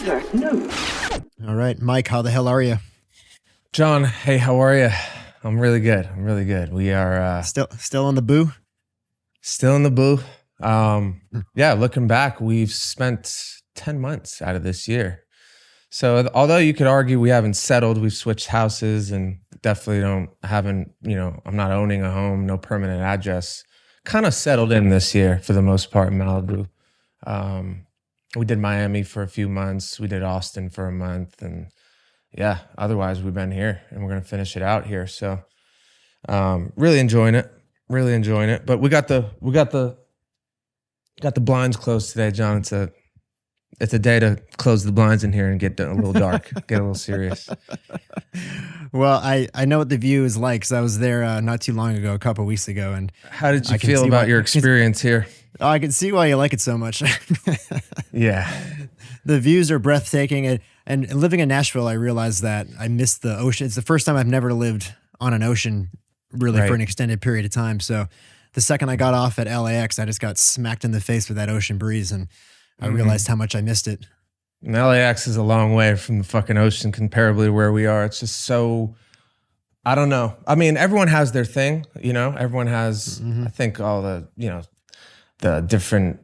Insert note. All right, Mike, how the hell are you? John, hey, how are you? I'm really good. We are Still on the boo? still in the booth. Yeah, looking back, we've spent 10 months out of this year. So although you could argue we haven't settled, we've switched houses and definitely I'm not owning a home, no permanent address. Kind of settled in this year for the most part in Malibu. We did Miami for a few months. We did Austin for a month. And yeah, otherwise we've been here and we're going to finish it out here. So really enjoying it. But we got the blinds closed today, John. It's a day to close the blinds in here and get a little dark, get a little serious. Well, I know what the view is like because I was there not too long ago, a couple of weeks ago. And how did you feel about your experience here? Oh, I can see why you like it so much. Yeah. The views are breathtaking. And living in Nashville, I realized that I missed the ocean. It's the first time I've never lived on an ocean really for an extended period of time. So the second I got off at LAX, I just got smacked in the face with that ocean breeze. And I realized how much I missed it. And LAX is a long way from the fucking ocean comparably to where we are. It's just so, I don't know. I mean, everyone has their thing, everyone has, I think all the, the different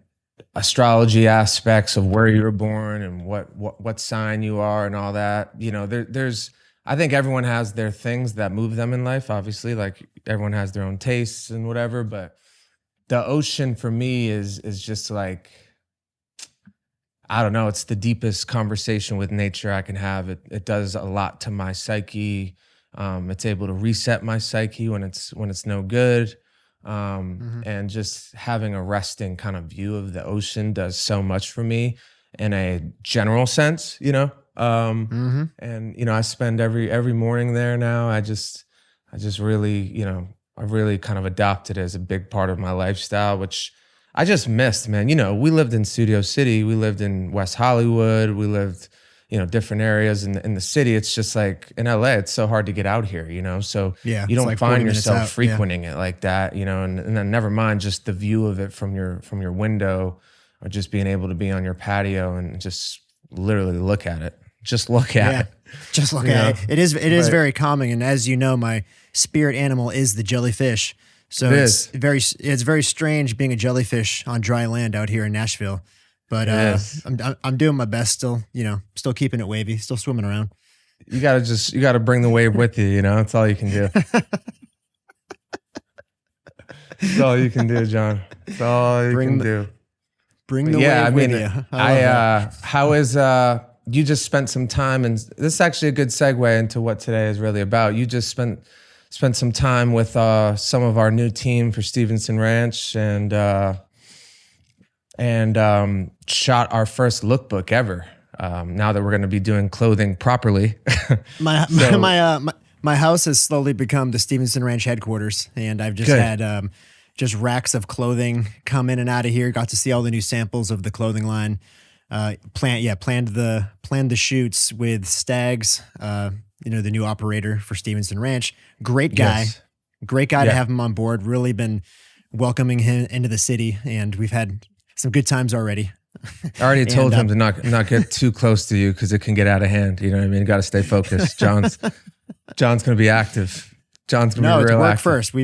astrology aspects of where you were born and what sign you are and all that. There's, I think everyone has their things that move them in life. Obviously, like everyone has their own tastes and whatever, but the ocean for me is just like, I don't know. It's the deepest conversation with nature I can have. It does a lot to my psyche. It's able to reset my psyche when it's no good. And just having a resting kind of view of the ocean does so much for me in a general sense, And I spend every morning there now. I just really, I really kind of adopted it as a big part of my lifestyle, which I just missed, man. We lived in Studio City. We lived in West Hollywood. We lived, different areas in the city. It's just like in LA, it's so hard to get out here, So yeah, you don't like find yourself frequenting frequenting it like that, and then never mind just the view of it from your window or just being able to be on your patio and just literally look at it. Just look at it. Just look at it. It is very calming. And as you know, my spirit animal is the jellyfish. So it's very strange being a jellyfish on dry land out here in Nashville, but I'm doing my best still. Still keeping it wavy, still swimming around. You gotta bring the wave with you. That's all you can do. That's all you can do, John. That's all you can do. Bring the wave with you. How is you just spent some time, and this is actually a good segue into what today is really about. You just spent some time with some of our new team for Stevenson Ranch and shot our first lookbook ever. Now that we're going to be doing clothing properly. My house has slowly become the Stevenson Ranch headquarters, and I've just had just racks of clothing come in and out of here. Got to see all the new samples of the clothing line. Planned the shoots with Stags. The new operator for Stevenson Ranch. Great guy. Yes. Great guy to have him on board. Really been welcoming him into the city, and we've had some good times already. I already told him to not get too close to you because it can get out of hand. You know what I mean? You got to stay focused. John's going to be active. John's going to be real work active. First.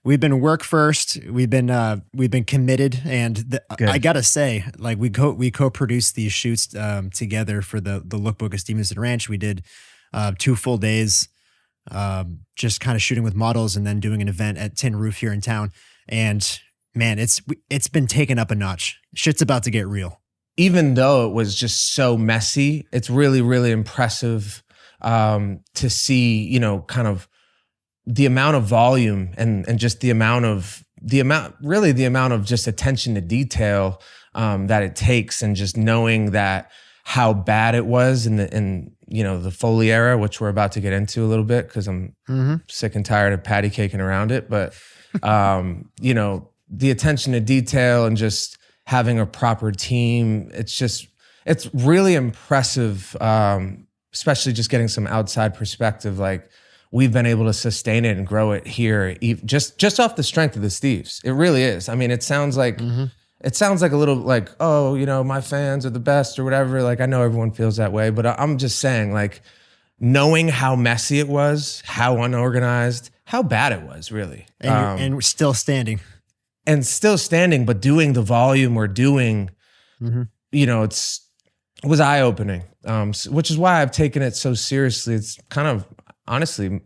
We've been work first. We've been committed, and I gotta say, like we co-produced these shoots together for the lookbook of Stevenson Ranch. We did 2 full days, just kind of shooting with models and then doing an event at Tin Roof here in town. And man, it's been taken up a notch. Shit's about to get real. Even though it was just so messy, it's really, really impressive to see, kind of the amount of volume and just the amount of just attention to detail that it takes, and just knowing that how bad it was in the Foley era, which we're about to get into a little bit because I'm sick and tired of patty caking around it. But the attention to detail and just having a proper team, it's really impressive, especially just getting some outside perspective. Like, we've been able to sustain it and grow it here just off the strength of the Steves. It really is. I mean, it sounds like it sounds like a little like, oh, you know, my fans are the best or whatever. Like, I know everyone feels that way, but I'm just saying, like, knowing how messy it was, how unorganized, how bad it was, really. And we're still standing. And still standing, but doing the volume we're doing, you know, it was eye-opening, which is why I've taken it so seriously. It's kind of, honestly,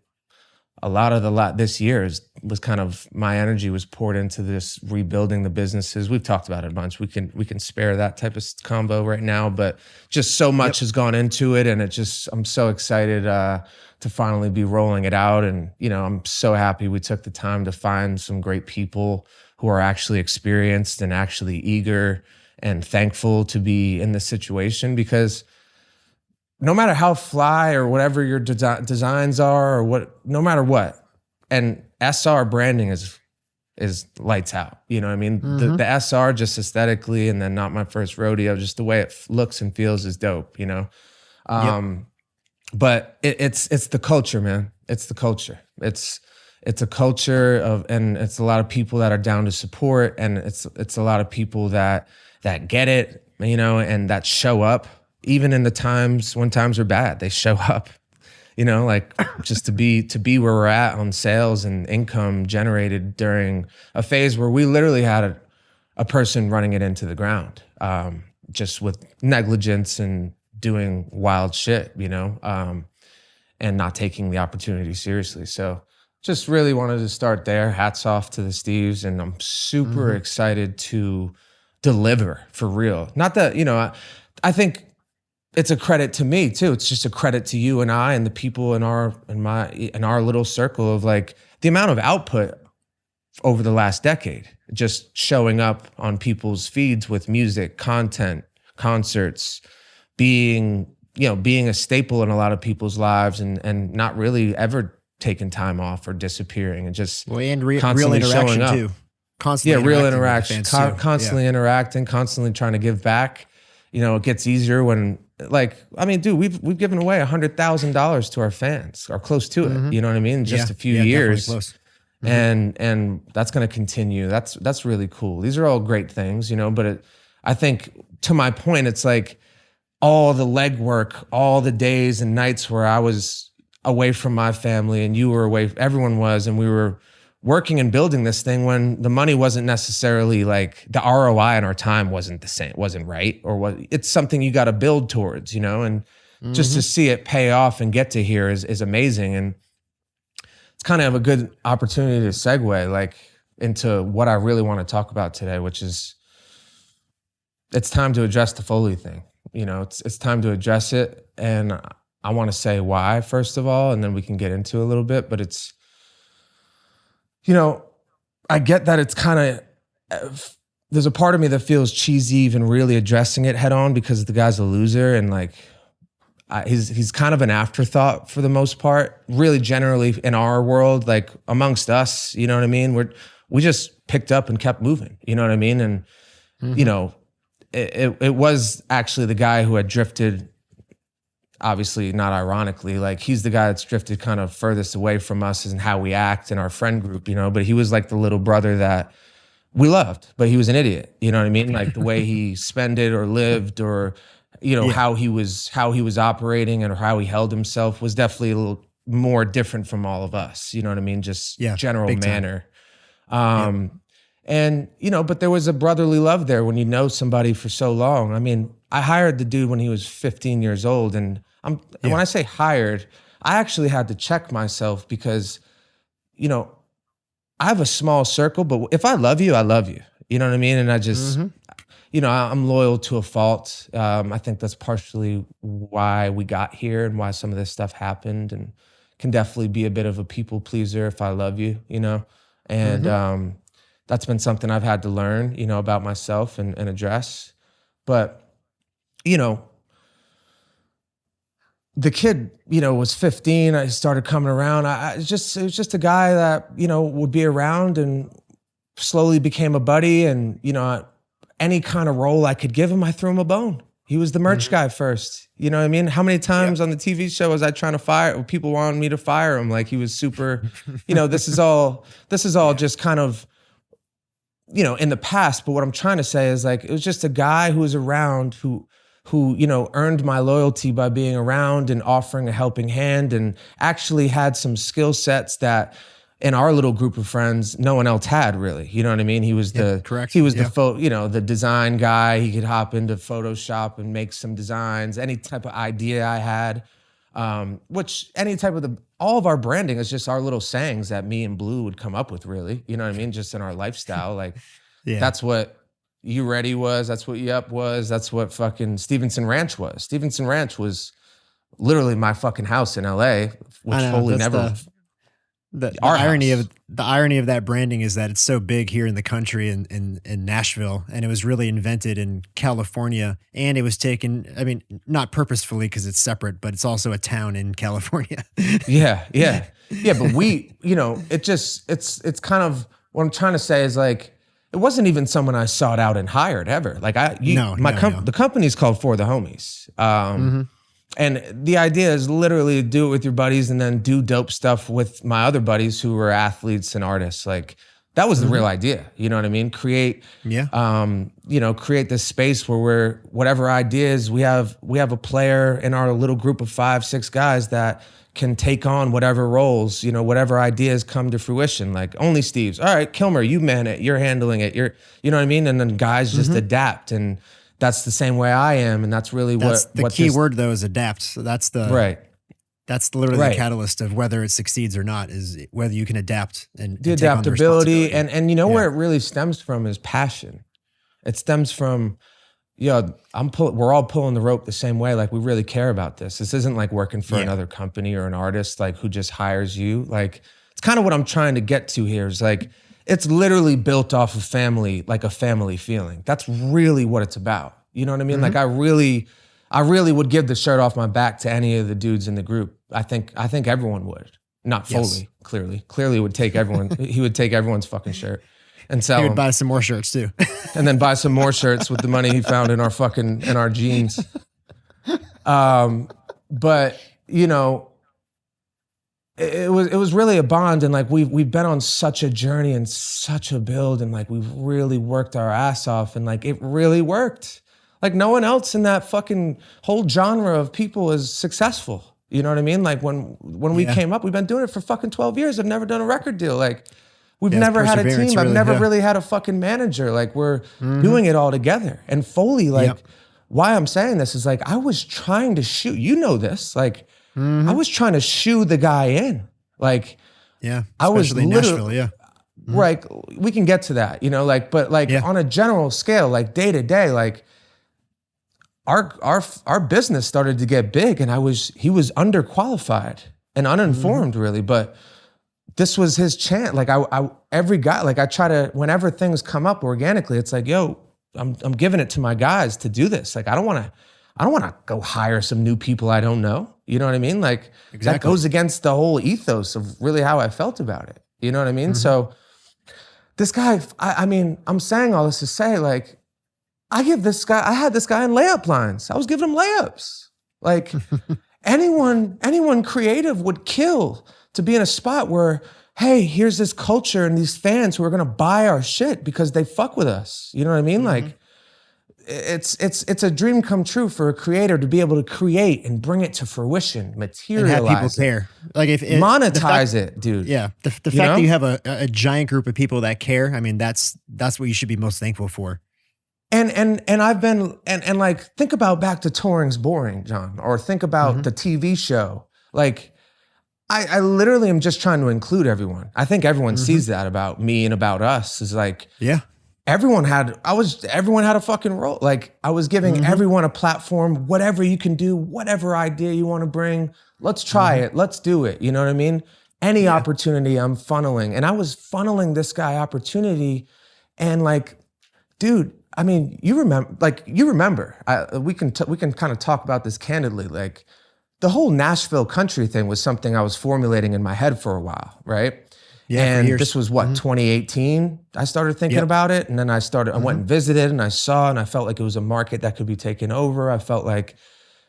a lot of this year was kind of, my energy was poured into this rebuilding the businesses. We've talked about it a bunch. We can spare that type of combo right now, but just so much has gone into it, and I'm so excited to finally be rolling it out. And, you know, I'm so happy we took the time to find some great people who are actually experienced and actually eager and thankful to be in this situation, because no matter how fly or whatever your designs are, or no matter what, and SR branding is lights out. You know what I mean? The SR just aesthetically, and then Not My First Rodeo, just the way it looks and feels is dope, you know? But it's the culture, man. It's the culture. It's a culture of, and it's a lot of people that are down to support, and it's a lot of people that get it, you know, and that show up even in the times when times are bad. They show up, you know, like just to be where we're at on sales and income generated during a phase where we literally had a person running it into the ground, just with negligence and doing wild shit, you know, and not taking the opportunity seriously. So just really wanted to start there. Hats off to the Steves, and I'm super excited to deliver for real. Not that, you know, I think it's a credit to me too. It's just a credit to you and I and the people in our little circle of, like, the amount of output over the last decade, just showing up on people's feeds with music, content, concerts, being a staple in a lot of people's lives, and not really ever taking time off or disappearing, and just constantly real interaction showing up. too. Constantly, real interaction, constantly yeah. interacting, constantly trying to give back. You know, it gets easier when, like, I mean, dude, we've given away $100,000 to our fans, or close to it. You know what I mean? Just a few years, and that's going to continue. That's really cool. These are all great things, you know. But I think, to my point, it's like all the legwork, all the days and nights where I was away from my family and you were away, everyone was, and we were working and building this thing when the money wasn't necessarily, like, the ROI on our time wasn't the same, wasn't right, or what. It's something you got to build towards, you know, and just to see it pay off and get to here is amazing. And it's kind of a good opportunity to segue, like, into what I really want to talk about today, which is, it's time to address the Foley thing. You know, it's time to address it. And I want to say why, first of all, and then we can get into a little bit. But it's, you know, I get that it's kind of, there's a part of me that feels cheesy even really addressing it head on, because the guy's a loser, and, like, he's kind of an afterthought for the most part, really generally in our world, like amongst us, you know what I mean? We just picked up and kept moving, you know what I mean? And, you know, it was actually the guy who had drifted, obviously not ironically, like, he's the guy that's drifted kind of furthest away from us and how we act in our friend group, you know, but he was like the little brother that we loved, but he was an idiot, you know what I mean? Like, the way he spended or lived, or, you know, how he was operating and how he held himself was definitely a little more different from all of us, you know what I mean? Just general manner. And, you know, but there was a brotherly love there when you know somebody for so long. I mean, I hired the dude when he was 15 years old. And when I say hired, I actually had to check myself, because, you know, I have a small circle, but if I love you, I love you. You know what I mean? And I just, you know, I'm loyal to a fault. I think that's partially why we got here and why some of this stuff happened, and can definitely be a bit of a people pleaser if I love you, you know? And, that's been something I've had to learn, you know, about myself and address. But, you know, the kid, you know, was 15. I started coming around. It was just a guy that, you know, would be around, and slowly became a buddy. And, you know, any kind of role I could give him, I threw him a bone. He was the merch guy first. You know what I mean? How many times on the TV show was I trying to fire, people wanted me to fire him? Like, he was super, you know, this is all just kind of you know, in the past. But what I'm trying to say is like, it was just a guy who was around who, you know, earned my loyalty by being around and offering a helping hand, and actually had some skill sets that in our little group of friends, no one else had really. You know what I mean? He was correct. He was you know, the design guy. He could hop into Photoshop and make some designs, any type of idea I had, which any type of all of our branding is just our little sayings that me and Blue would come up with really. You know what I mean? Just in our lifestyle. Like that's what You Ready was, that's what Yup was, that's what fucking Stevenson Ranch was. Stevenson Ranch was literally my fucking house in LA, which Foley never. The irony of that branding is that it's so big here in the country in Nashville, and it was really invented in California, and it was taken, I mean, not purposefully because it's separate, but it's also a town in California. Yeah. But we, you know, it's kind of what I'm trying to say is like, it wasn't even someone I sought out and hired ever. Like the company's called For the Homies. And the idea is literally do it with your buddies and then do dope stuff with my other buddies who were athletes and artists. Like that was the real idea. You know what I mean? Create this space where whatever ideas we have a player in our little group of 5-6 guys that can take on whatever roles, you know, whatever ideas come to fruition. Like only Steve's. All right, Kilmer, you man it. You're handling it. You know what I mean? And then guys just adapt, and that's the same way I am, and that's really what the key word though is adapt. So that's the That's literally the catalyst of whether it succeeds or not, is whether you can adapt and the adaptability and you know where it really stems from is passion. It stems from we're all pulling the rope the same way. Like we really care about this. This isn't like working for another company or an artist like who just hires you. Like it's kind of what I'm trying to get to here is like it's literally built off of family, like a family feeling. That's really what it's about. You know what I mean? Like I really would give the shirt off my back to any of the dudes in the group. I think everyone would. Not Foley, clearly. Clearly would take everyone, he would take everyone's fucking shirt and sell them. He would buy some more shirts too. And then buy some more shirts with the money he found in our jeans. But you know, it was really a bond, and like we've been on such a journey and such a build, and like we've really worked our ass off, and like it really worked. Like no one else in that fucking whole genre of people is successful. You know what I mean? Like when we came up, we've been doing it for fucking 12 years. I've never done a record deal. Like we've never had a team. Really, I've never really had a fucking manager. Like we're doing it all together. And Foley, like why I'm saying this is like I was trying to shoot. You know this. Like I was trying to shoo the guy in. Like I was literally Nashville. Right. We can get to that. You know, like but like on a general scale, like day to day, like. Our business started to get big, and he was underqualified and uninformed really, but this was his chance. Like every guy, like I try to, whenever things come up organically, it's like, yo, I'm giving it to my guys to do this. Like I don't want to go hire some new people I don't know. You know what I mean? Like that goes against the whole ethos of really how I felt about it. You know what I mean? So this guy, I mean, I'm saying all this to say like, I had this guy in layup lines. I was giving him layups. Like anyone creative would kill to be in a spot where, hey, here's this culture and these fans who are gonna buy our shit because they fuck with us. You know what I mean? Like it's a dream come true for a creator to be able to create and bring it to fruition, materialize and have people care. Like if monetize it, dude. Yeah, the fact that you have a giant group of people that care. I mean, that's what you should be most thankful for. And I've been and like think about Back to Touring's Boring, John, or think about the TV show. Like I literally am just trying to include everyone. I think everyone sees that about me and about us is like everyone had a fucking role. Like I was giving everyone a platform, whatever you can do, whatever idea you want to bring, let's try it, let's do it. You know what I mean? Any opportunity I'm funneling. And I was funneling this guy opportunity and like, dude, I mean, you remember. We can kind of talk about this candidly. Like, the whole Nashville country thing was something I was formulating in my head for a while, right? Yeah, and this was what 2018. I started thinking about it, and then I went and visited, and I saw, and I felt like it was a market that could be taken over. I felt like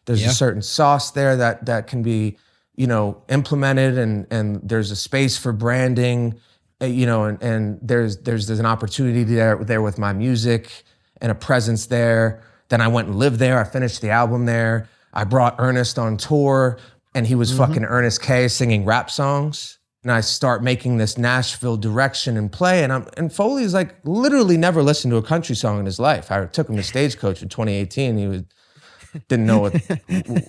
there's a certain sauce there that can be, you know, implemented, and there's a space for branding. and there's an opportunity there with my music and a presence there. Then I went and lived there. I finished the album there. I brought Ernest on tour, and he was fucking Ernest K singing rap songs. And I start making this Nashville direction and play. And Foley's like literally never listened to a country song in his life. I took him to Stagecoach in 2018. He didn't know what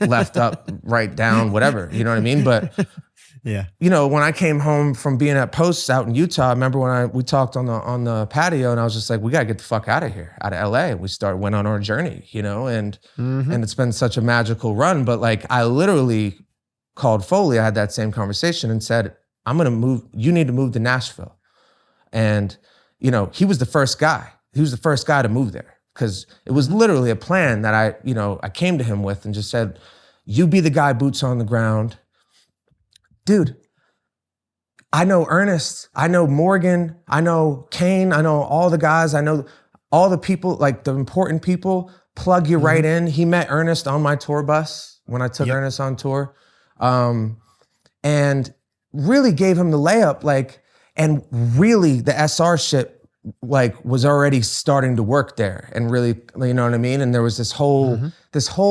left, up, right, down, whatever. You know what I mean? But yeah, when I came home from being at Posts out in Utah, I remember when we talked on the patio, and I was just like, we gotta get the fuck out of here, out of LA. We went on our journey, and it's been such a magical run. But like, I literally called Foley. I had that same conversation and said, I'm gonna move. You need to move to Nashville. And he was the first guy. He was the first guy to move there, because it was literally a plan that I came to him with and just said, you be the guy, boots on the ground. Dude, I know Ernest, I know Morgan, I know Kane, I know all the guys, I know all the people, like the important people, plug you right in. He met Ernest on my tour bus when I took Ernest on tour, and really gave him the layup, and really the SR shit, was already starting to work there, and really, you know what I mean? And there was this whole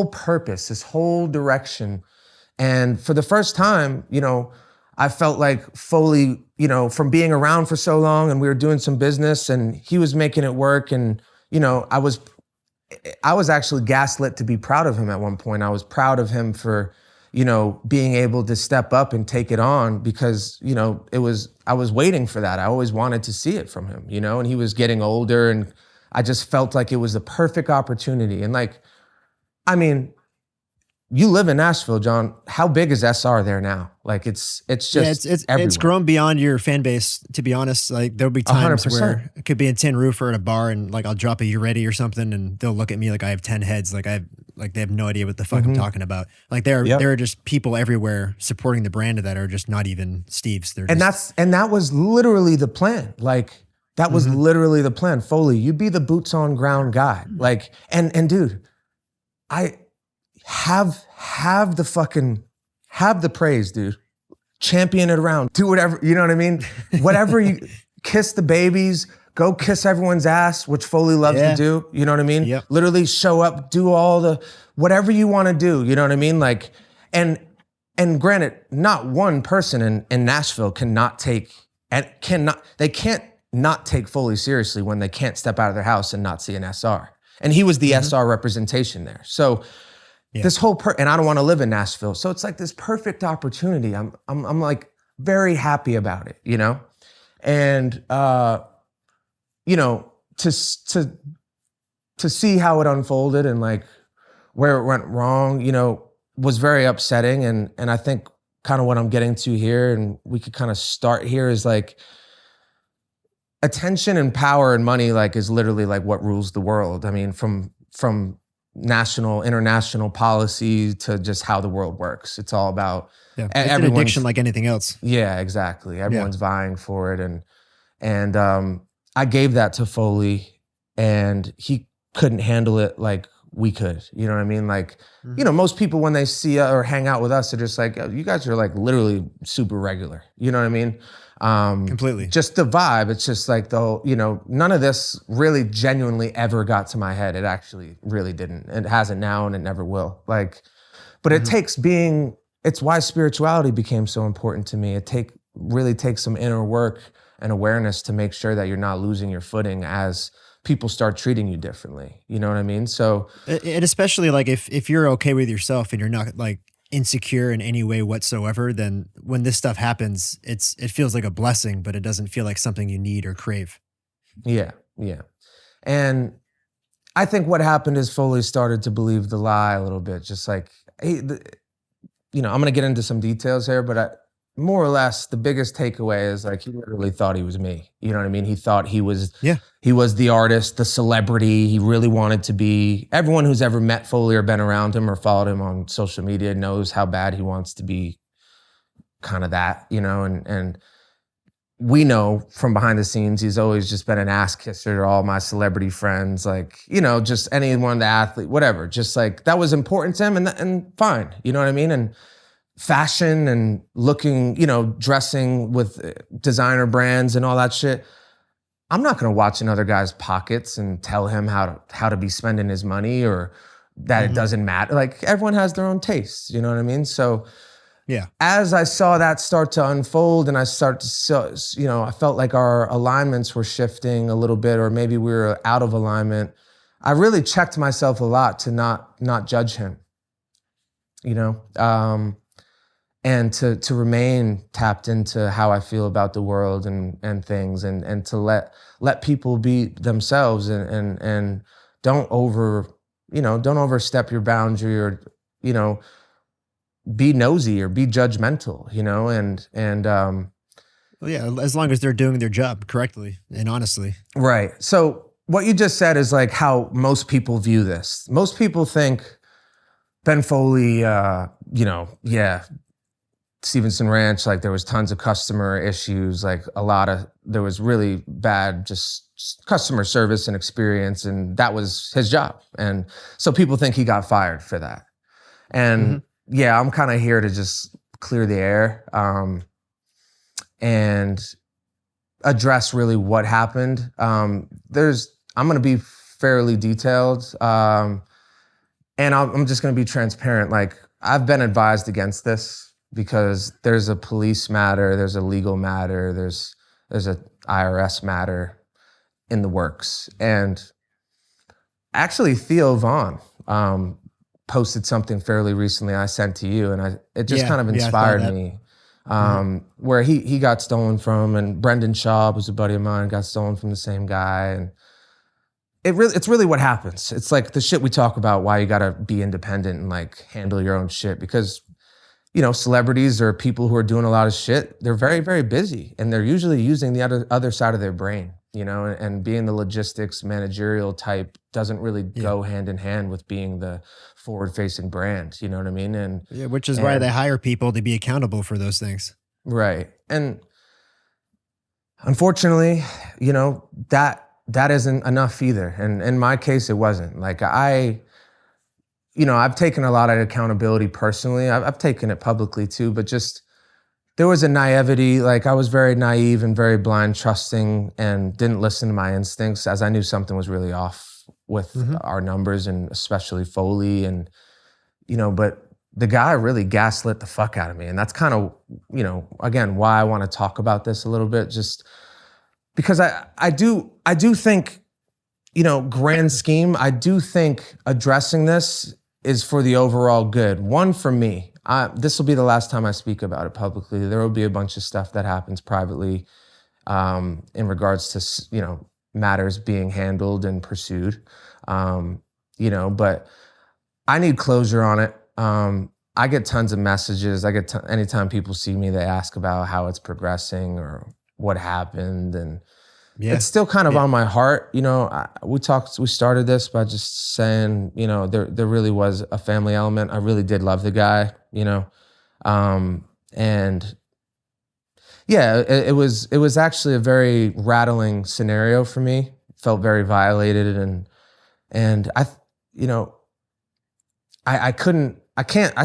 purpose, this whole direction. And for the first time, I felt like Foley, from being around for so long, and we were doing some business and he was making it work. And, I was actually gaslit to be proud of him at one point. I was proud of him for, being able to step up and take it on, because, I was waiting for that. I always wanted to see it from him, and he was getting older, and I just felt like it was the perfect opportunity. And you live in Nashville, John. How big is SR there now? It's just it's grown beyond your fan base. To be honest, there'll be times 100%. Where it could be in Tin Roof or at a bar, and I'll drop a "You ready" or something, and they'll look at me like I have 10 heads. They have no idea what the fuck I'm talking about. There are just people everywhere supporting the brand that are just not even Steve's. That was literally the plan. That was literally the plan. Foley, you be the boots on ground guy. And dude, I have the praise, dude. Champion it around. Do whatever, you know what I mean? Whatever you kiss the babies, go kiss everyone's ass, which Foley loves to do. You know what I mean? Yep. Literally show up, do all the whatever you want to do. You know what I mean? And granted, not one person in Nashville they can't not take Foley seriously when they can't step out of their house and not see an SR. And he was the SR representation there. So this whole and I don't want to live in Nashville. So it's this perfect opportunity. I'm very happy about it, And to see how it unfolded and where it went wrong, was very upsetting. And I think kind of what I'm getting to here, and we could kind of start here, is attention and power and money is literally what rules the world. I mean, from international policy to just how the world works. It's all about it's an addiction like anything else. Yeah, exactly. Everyone's vying for it. And I gave that to Foley, and he couldn't handle it like we could. You know what I mean? Most people when they see or hang out with us, they're just oh, you guys are literally super regular. You know what I mean? Completely. Just the vibe. It's just none of this really genuinely ever got to my head. It actually really didn't. It hasn't now, and it never will. But it takes it's why spirituality became so important to me. It really takes some inner work and awareness to make sure that you're not losing your footing as people start treating you differently. You know what I mean? So, and especially if you're okay with yourself and you're not insecure in any way whatsoever, then when this stuff happens, it feels like a blessing, but it doesn't feel like something you need or crave. Yeah. And I think what happened is Foley started to believe the lie a little bit. Just I'm going to get into some details here, but more or less the biggest takeaway is he literally thought he was me. You know what I mean? He thought he was the artist, the celebrity he really wanted to be. Everyone who's ever met Foley or been around him or followed him on social media knows how bad he wants to be kind of that, and we know from behind the scenes, he's always just been an ass kisser to all my celebrity friends, just anyone, the athlete, whatever, just that was important to him, and fine. You know what I mean? And fashion and looking, dressing with designer brands and all that shit, I'm not going to watch another guy's pockets and tell him how to be spending his money, or that it doesn't matter. Like, everyone has their own tastes, you know what I mean? So yeah, as I saw that start to unfold, and I felt like our alignments were shifting a little bit, or maybe we were out of alignment, I really checked myself a lot to not judge him, and to remain tapped into how I feel about the world and things, and to let people be themselves, and don't overstep your boundary, or be nosy or be judgmental, well, yeah, as long as they're doing their job correctly and honestly. Right. So what you just said is like how most people view this. Most people think Ben Foley, Stevenson Ranch, like there was tons of customer issues, like there was really bad just customer service and experience, and that was his job. And so people think he got fired for that. And yeah, I'm kind of here to just clear the air and address really what happened. I'm going to be fairly detailed, and I'm just going to be transparent. Like, I've been advised against this, because there's a police matter, there's a legal matter, there's a IRS matter in the works. And actually, Theo Vaughn posted something fairly recently I sent to you, and it just kind of inspired me. Where he got stolen from, and Brendan Shaw was a buddy of mine, got stolen from the same guy, and it's really what happens. It's like the shit we talk about, why you gotta be independent and like handle your own shit, because celebrities or people who are doing a lot of shit, they're very, very busy, and they're usually using the other side of their brain, and being the logistics managerial type doesn't really go hand in hand with being the forward-facing brand, you know what I mean? And which is why they hire people to be accountable for those things. Right. And unfortunately, that isn't enough either. And in my case, it wasn't. Like, I've taken a lot of accountability personally. I've taken it publicly too, but just there was a naivety. Like, I was very naive and very blind trusting, and didn't listen to my instincts, as I knew something was really off with our numbers, and especially Foley. And, but the guy really gaslit the fuck out of me. And that's kind of, again, why I want to talk about this a little bit, just because I do think, grand scheme, I do think addressing this is for the overall good. One, for me, this will be the last time I speak about it publicly. There will be a bunch of stuff that happens privately in regards to, matters being handled and pursued, but I need closure on it. I get tons of messages. Anytime people see me, they ask about how it's progressing or what happened. And it's still kind of on my heart. We started this by just saying, there really was a family element. I really did love the guy, and yeah, it was actually a very rattling scenario for me. Felt very violated, and I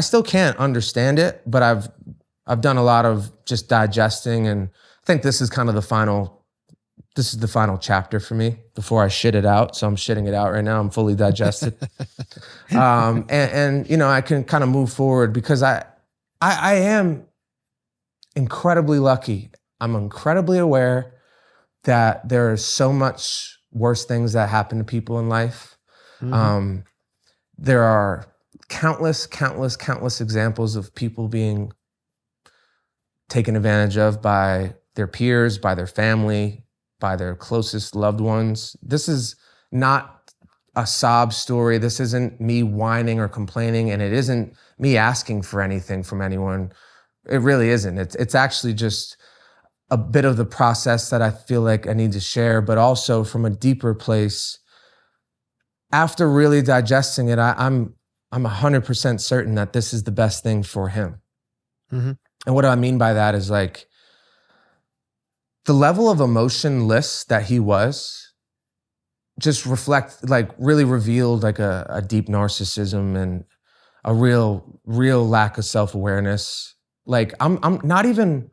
still can't understand it, but I've done a lot of just digesting, and I think this is kind of the final chapter for me before I shit it out. So I'm shitting it out right now. I'm fully digested. And I can kind of move forward, because I am incredibly lucky. I'm incredibly aware that there are so much worse things that happen to people in life. There are countless examples of people being taken advantage of by their peers, by their family, by their closest loved ones. This is not a sob story. This isn't me whining or complaining, and it isn't me asking for anything from anyone. It really isn't. It's actually just a bit of the process that I feel like I need to share, but also from a deeper place. After really digesting it, I'm 100% certain that this is the best thing for him. And what I mean by that is, like, the level of emotionless that he was just really revealed like a deep narcissism, and a real lack of self-awareness. Like I'm not even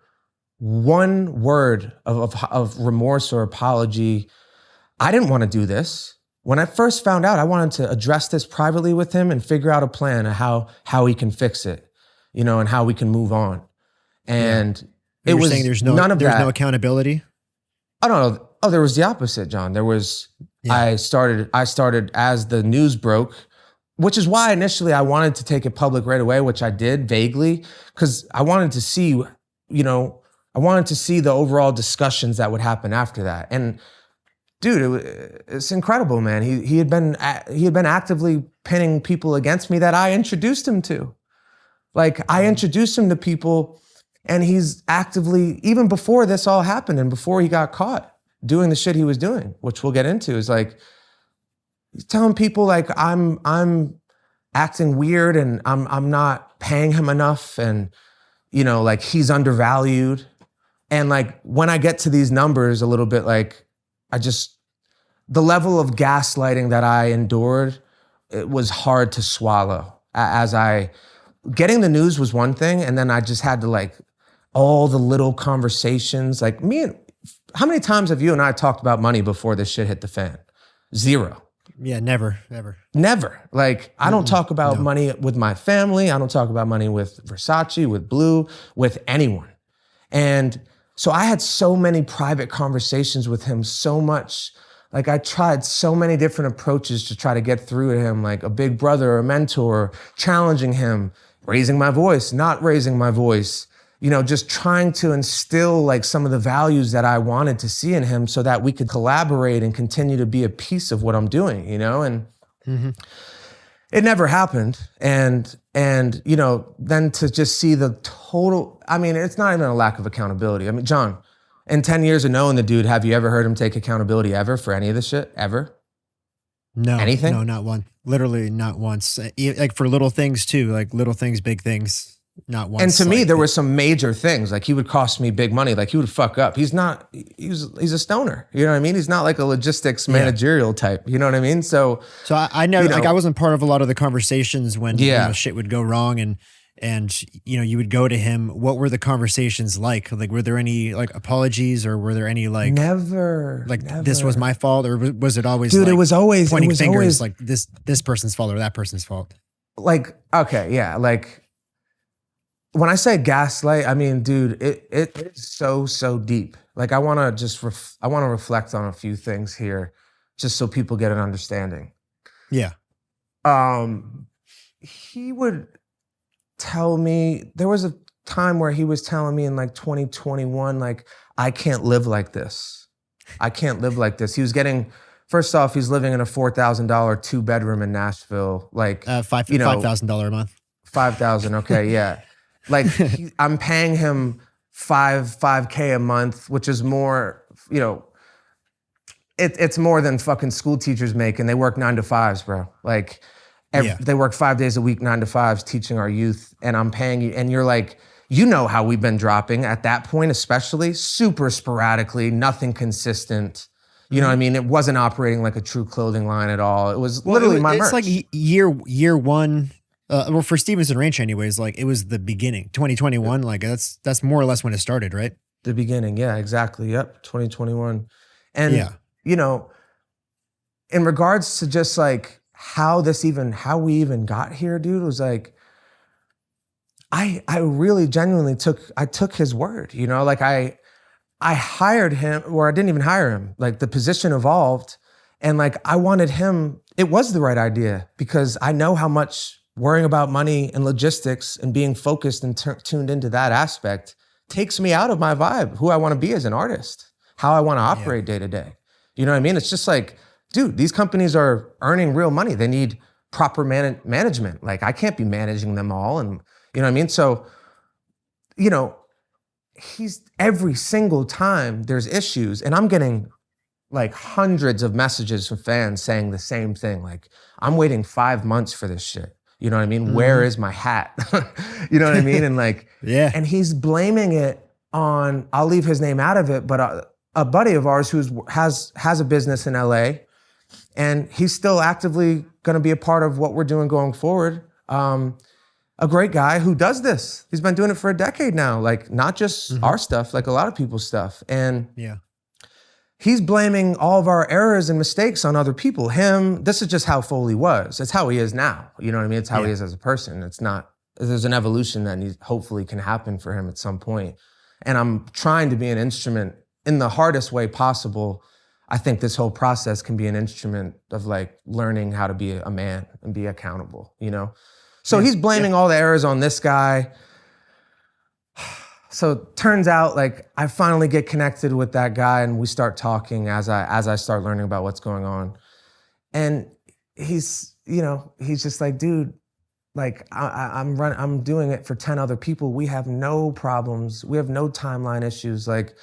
one word of remorse or apology. I didn't want to do this. When I first found out, I wanted to address this privately with him and figure out a plan of how he can fix it, you know, and how we can move on. And it was saying there's no accountability. I don't know. Oh, there was the opposite, John. There was, I started as the news broke, which is why initially I wanted to take it public right away, which I did vaguely, because I wanted to see, you know, I wanted to see the overall discussions that would happen after that. And dude, it's incredible, man. He had been actively pinning people against me that I introduced him to. Like I introduced him to people, and he's actively, even before this all happened and before he got caught doing the shit he was doing, which we'll get into, is like he's telling people like I'm acting weird and I'm not paying him enough, and you know, like he's undervalued. And like when I get to these numbers a little bit, like the level of gaslighting that I endured, it was hard to swallow. Getting the news was one thing, and then I just had to like all the little conversations, like how many times have you and I talked about money before this shit hit the fan? Zero. Yeah, never. Like I don't talk about money with my family. I don't talk about money with Versace, with Blue, with anyone. And so I had so many private conversations with him, so much. Like I tried so many different approaches to try to get through to him, like a big brother, a mentor, challenging him, raising my voice, not raising my voice, you know, just trying to instill like some of the values that I wanted to see in him so that we could collaborate and continue to be a piece of what I'm doing, you know? And it never happened. And, you know, then to just see the total, I mean, it's not even a lack of accountability. I mean, John, in 10 years of knowing the dude, have you ever heard him take accountability ever for any of this shit? Ever? No. Anything? No, not one. Literally not once. Like for little things too, like little things, big things. Not once. And to me, there were some major things. Like he would cost me big money. Like he would fuck up. He's a stoner. You know what I mean? He's not like a logistics managerial type. You know what I mean? So I never, like I wasn't part of a lot of the conversations when you know, shit would go wrong and you know, you would go to him. What were the conversations like? Like, were there any like apologies, or were there any like never this was my fault, or was it always dude? Like, it was always pointing fingers always, like this person's fault or that person's fault. Like okay, yeah, like when I say gaslight, I mean, dude, it's so deep. Like I want to reflect on a few things here, just so people get an understanding. Yeah. He would tell me, there was a time where he was telling me in like 2021, like, I can't live like this. I can't live like this. He was getting, first off, he's living in a $4,000 2-bedroom in Nashville. Like, $5,000 a month. 5,000. Okay. Yeah. Like I'm paying him $5K a month, which is more, you know, it's more than fucking school teachers make, and they work 9 to 5s, bro. Like they work 5 days a week, 9 to 5s, teaching our youth, and I'm paying you. And you're like, you know how we've been dropping at that point, especially super sporadically, nothing consistent. You know what I mean? It wasn't operating like a true clothing line at all. It was literally my merch. It's like year one. Well, for Stevenson Ranch anyways, like it was the beginning, 2021, like that's more or less when it started, right? The beginning. Yeah, exactly. Yep. 2021. And, you know, in regards to just like how we even got here, dude, was like, I really genuinely took his word, you know, like I hired him, or I didn't even hire him. Like the position evolved, and like I wanted him, it was the right idea, because I know how much worrying about money and logistics and being focused and tuned into that aspect takes me out of my vibe, who I want to be as an artist, how I want to operate day to day. You know what I mean? It's just like, dude, these companies are earning real money. They need proper management. Like I can't be managing them all. And you know what I mean? So, you know, he's every single time there's issues, and I'm getting like hundreds of messages from fans saying the same thing. Like, I'm waiting 5 months for this shit. You know what I mean? Mm-hmm. Where is my hat? You know what I mean? And like, and he's blaming it on, I'll leave his name out of it, but a buddy of ours who has a business in LA, and he's still actively going to be a part of what we're doing going forward. A great guy who does this. He's been doing it for a decade now, like not just our stuff, like a lot of people's stuff. And he's blaming all of our errors and mistakes on other people. This is just how Foley was. It's how he is now. You know what I mean? It's how he is as a person. It's not, there's an evolution that hopefully can happen for him at some point. And I'm trying to be an instrument in the hardest way possible. I think this whole process can be an instrument of like learning how to be a man and be accountable, you know? So he's blaming all the errors on this guy. So it turns out like I finally get connected with that guy and we start talking as I start learning about what's going on. And he's just like, dude, like I'm doing it for 10 other people. We have no problems. We have no timeline issues. Like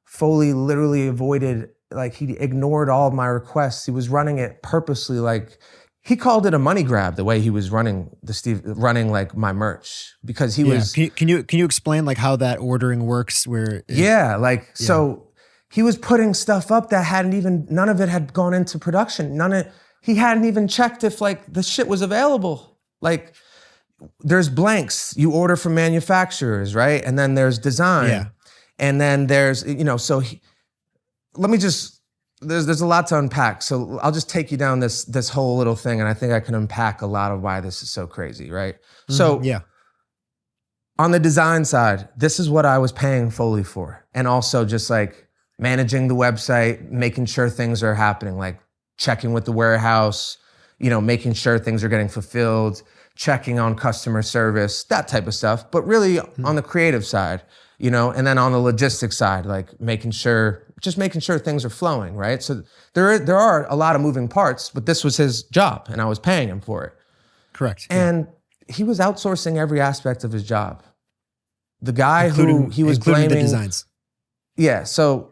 Foley literally avoided, like he ignored all of my requests. He was running it purposely. Like he called it a money grab the way he was running like my merch because he was. Can you explain like how that ordering works? So he was putting stuff up that none of it had gone into production. He hadn't even checked if like the shit was available. Like there's blanks you order from manufacturers, right? And then there's design, and then there's There's a lot to unpack, so I'll just take you down this whole little thing, and I think I can unpack a lot of why this is so crazy, right? So on the design side, this is what I was paying Foley for, and also just like managing the website, making sure things are happening, like checking with the warehouse, making sure things are getting fulfilled, checking on customer service, that type of stuff, but really on the creative side, and then on the logistics side, like making sure things are flowing, right? So there are a lot of moving parts, but this was his job and I was paying him for it. Correct. And he was outsourcing every aspect of his job. The guy who he was blaming the designs. Yeah. So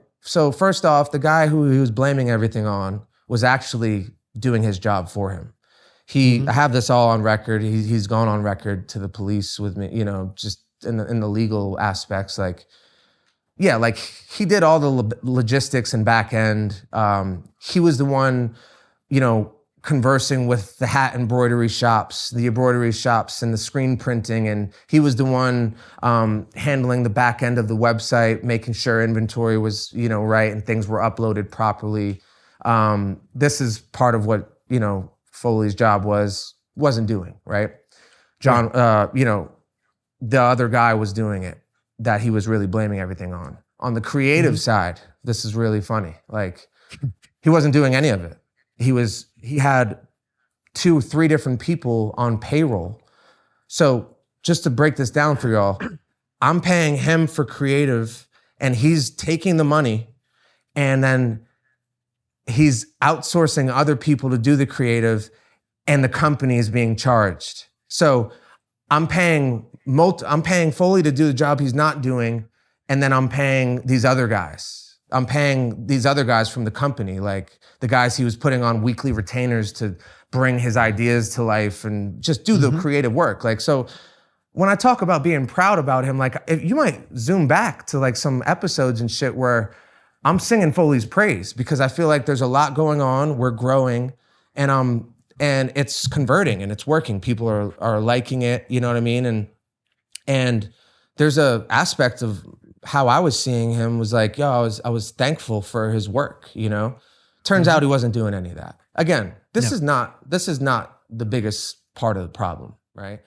first off, the guy who he was blaming everything on was actually doing his job for him. I have this all on record. He's gone on record to the police with me, just in the legal aspects, like he did all the logistics and back end. He was the one, conversing with the hat embroidery shops, the embroidery shops and the screen printing. And he was the one handling the back end of the website, making sure inventory was, right and things were uploaded properly. This is part of what, Foley's job wasn't doing, right? John, the other guy was doing it, that he was really blaming everything on. On the creative side, this is really funny. Like, he wasn't doing any of it. He had 2-3 different people on payroll. So just to break this down for y'all, I'm paying him for creative and he's taking the money and then he's outsourcing other people to do the creative and the company is being charged. So I'm paying Foley to do the job he's not doing, and then I'm paying these other guys. I'm paying these other guys from the company, like the guys he was putting on weekly retainers to bring his ideas to life and just do the creative work. Like, so when I talk about being proud about him, like you might zoom back to like some episodes and shit where I'm singing Foley's praise because I feel like there's a lot going on. We're growing, and it's converting and it's working. People are liking it. You know what I mean? And there's a aspect of how I was seeing him was like, I was thankful for his work. Turns out he wasn't doing any of that. Again, this is not the biggest part of the problem, right?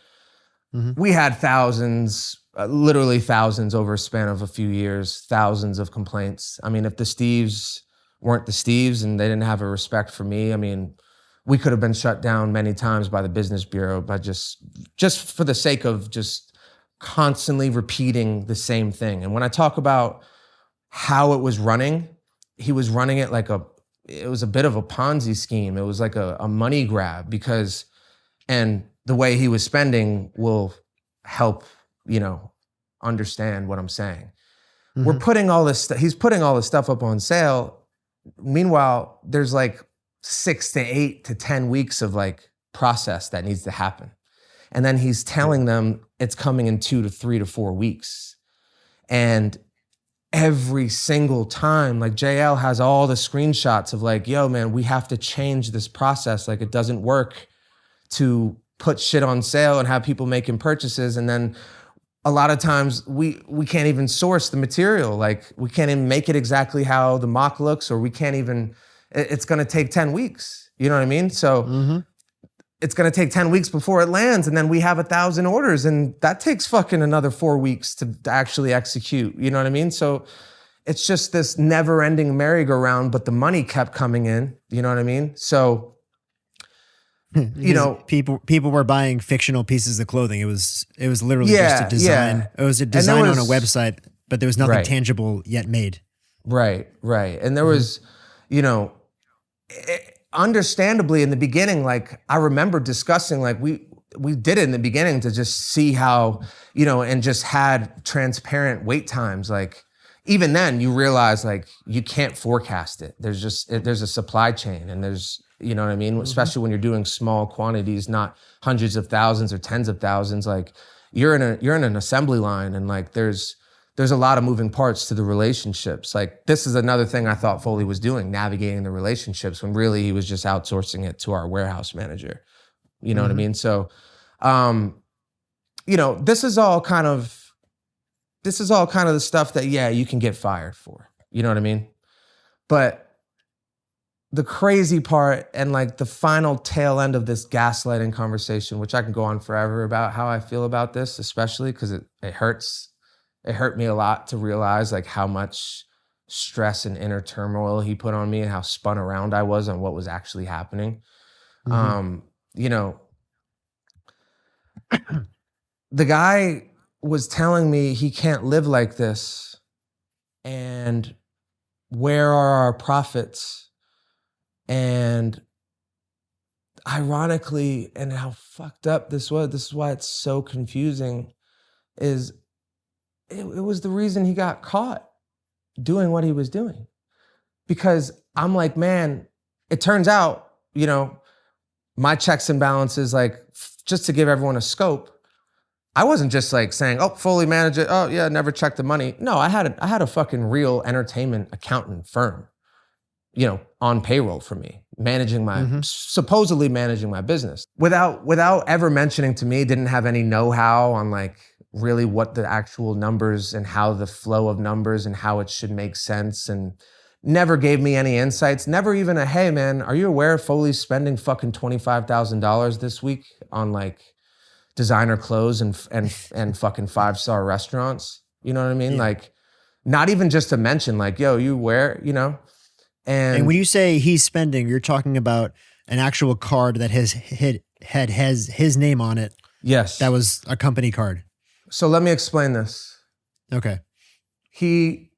We had thousands. Literally thousands over a span of a few years, thousands of complaints. I mean, if the Steves weren't the Steves and they didn't have a respect for me, I mean, we could have been shut down many times by the Business Bureau by just for the sake of just constantly repeating the same thing. And when I talk about how it was running, he was running it like it was a bit of a Ponzi scheme. It was like a money grab and the way he was spending will help understand what I'm saying. We're putting all this, he's putting all this stuff up on sale. Meanwhile, there's like 6 to 8 to 10 weeks of like process that needs to happen. And then he's telling them it's coming in 2 to 3 to 4 weeks. And every single time, like JL has all the screenshots of like, yo man, we have to change this process. Like it doesn't work to put shit on sale and have people making purchases. And then a lot of times we can't even source the material. Like we can't even make it exactly how the mock looks, or we can't even, it's going to take 10 weeks. You know what I mean? So it's going to take 10 weeks before it lands. And then we have 1,000 orders, and that takes fucking another 4 weeks to actually execute. You know what I mean? So it's just this never ending merry-go-round, but the money kept coming in. You know what I mean? So, you know, people were buying fictional pieces of clothing. It was literally just a design. Yeah. It was a design on a website, but there was nothing tangible yet made. Right. And there was, you know, understandably in the beginning, like I remember discussing, like we did it in the beginning to just see how, you know, and just had transparent wait times. Like even then you realize like you can't forecast it. There's a supply chain, and there's, you know what I mean? Especially when you're doing small quantities, not hundreds of thousands or tens of thousands. Like you're in an assembly line, and like there's a lot of moving parts to the relationships. Like this is another thing I thought Foley was doing, navigating the relationships, when really he was just outsourcing it to our warehouse manager. You know what I mean? So, you know, this is all kind of the stuff that, yeah, you can get fired for. You know what I mean? But the crazy part, and like the final tail end of this gaslighting conversation, which I can go on forever about how I feel about this, especially because it hurts. It hurt me a lot to realize like how much stress and inner turmoil he put on me, and how spun around I was on what was actually happening. You know, the guy was telling me he can't live like this, and where are our profits? And ironically, and how fucked up this is why it's so confusing, is it was the reason he got caught doing what he was doing. Because I'm like, man, it turns out, you know, my checks and balances, like just to give everyone a scope, I wasn't just like saying, oh, Foley manager, oh yeah, never checked the money. No, I had a fucking real entertainment accountant firm, you know, on payroll for me, supposedly managing my business without ever mentioning to me, didn't have any know-how on like really what the actual numbers and how the flow of numbers and how it should make sense, and never gave me any insights, never even a, hey man, are you aware Foley's spending fucking $25,000 this week on like designer clothes and fucking 5-star restaurants? You know what I mean? Yeah. Like not even just to mention like, yo, you wear, you know? And when you say he's spending, you're talking about an actual card that has his name on it. Yes. That was a company card. So let me explain this. Okay. He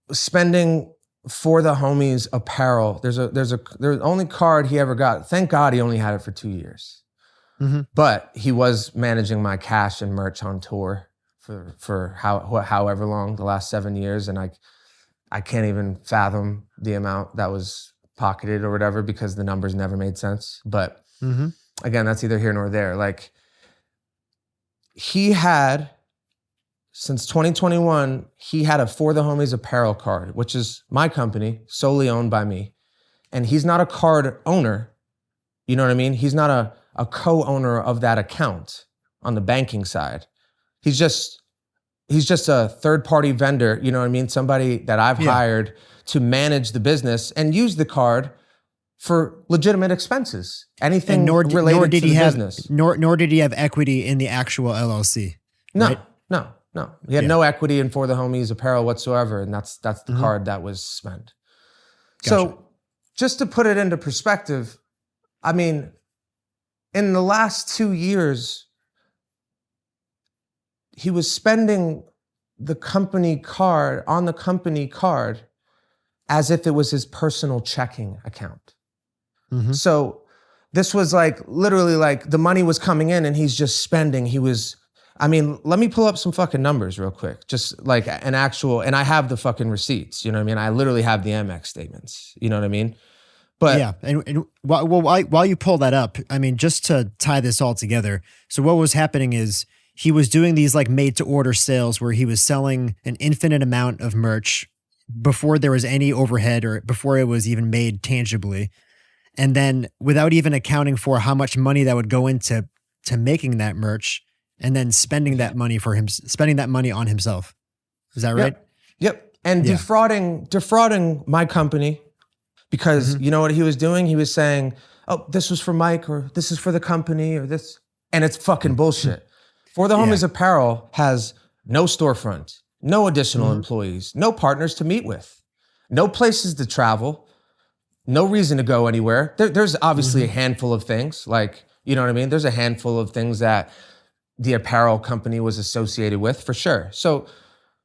was spending for the homies apparel. There's the only card he ever got. Thank God he only had it for 2 years. But he was managing my cash and merch on tour for however long, the last 7 years. And I can't even fathom the amount that was pocketed or whatever, because the numbers never made sense. But again, that's either here nor there. Like he had, since 2021, he had a For the Homies apparel card, which is my company, solely owned by me. And he's not a card owner. You know what I mean? He's not a co-owner of that account on the banking side. He's just a third-party vendor, you know what I mean? Somebody that I've hired to manage the business and use the card for legitimate expenses. Anything related to the business. Nor did he have equity in the actual LLC. No, right? no. He had no equity in For the Homies apparel whatsoever, and that's the card that was spent. Gotcha. So just to put it into perspective, I mean, in the last 2 years, he was spending the company card as if it was his personal checking account. So this was like literally like the money was coming in and he's just spending. Let me pull up some fucking numbers real quick. Just like an actual, and I have the fucking receipts, you know what I mean? I literally have the Amex statements, you know what I mean? But yeah, and while you pull that up, I mean, just to tie this all together. So what was happening is he was doing these like made to order sales where he was selling an infinite amount of merch before there was any overhead or before it was even made tangibly. And then without even accounting for how much money that would go into making that merch, and then spending that money on himself. Is that right? Yep. And defrauding my company, because you know what he was doing? He was saying, oh, this was for Mike, or this is for the company, or this. And it's fucking bullshit. For the Homies Apparel has no storefront, no additional employees, no partners to meet with, no places to travel, no reason to go anywhere. There's obviously a handful of things, like, you know what I mean? There's a handful of things that the apparel company was associated with, for sure. So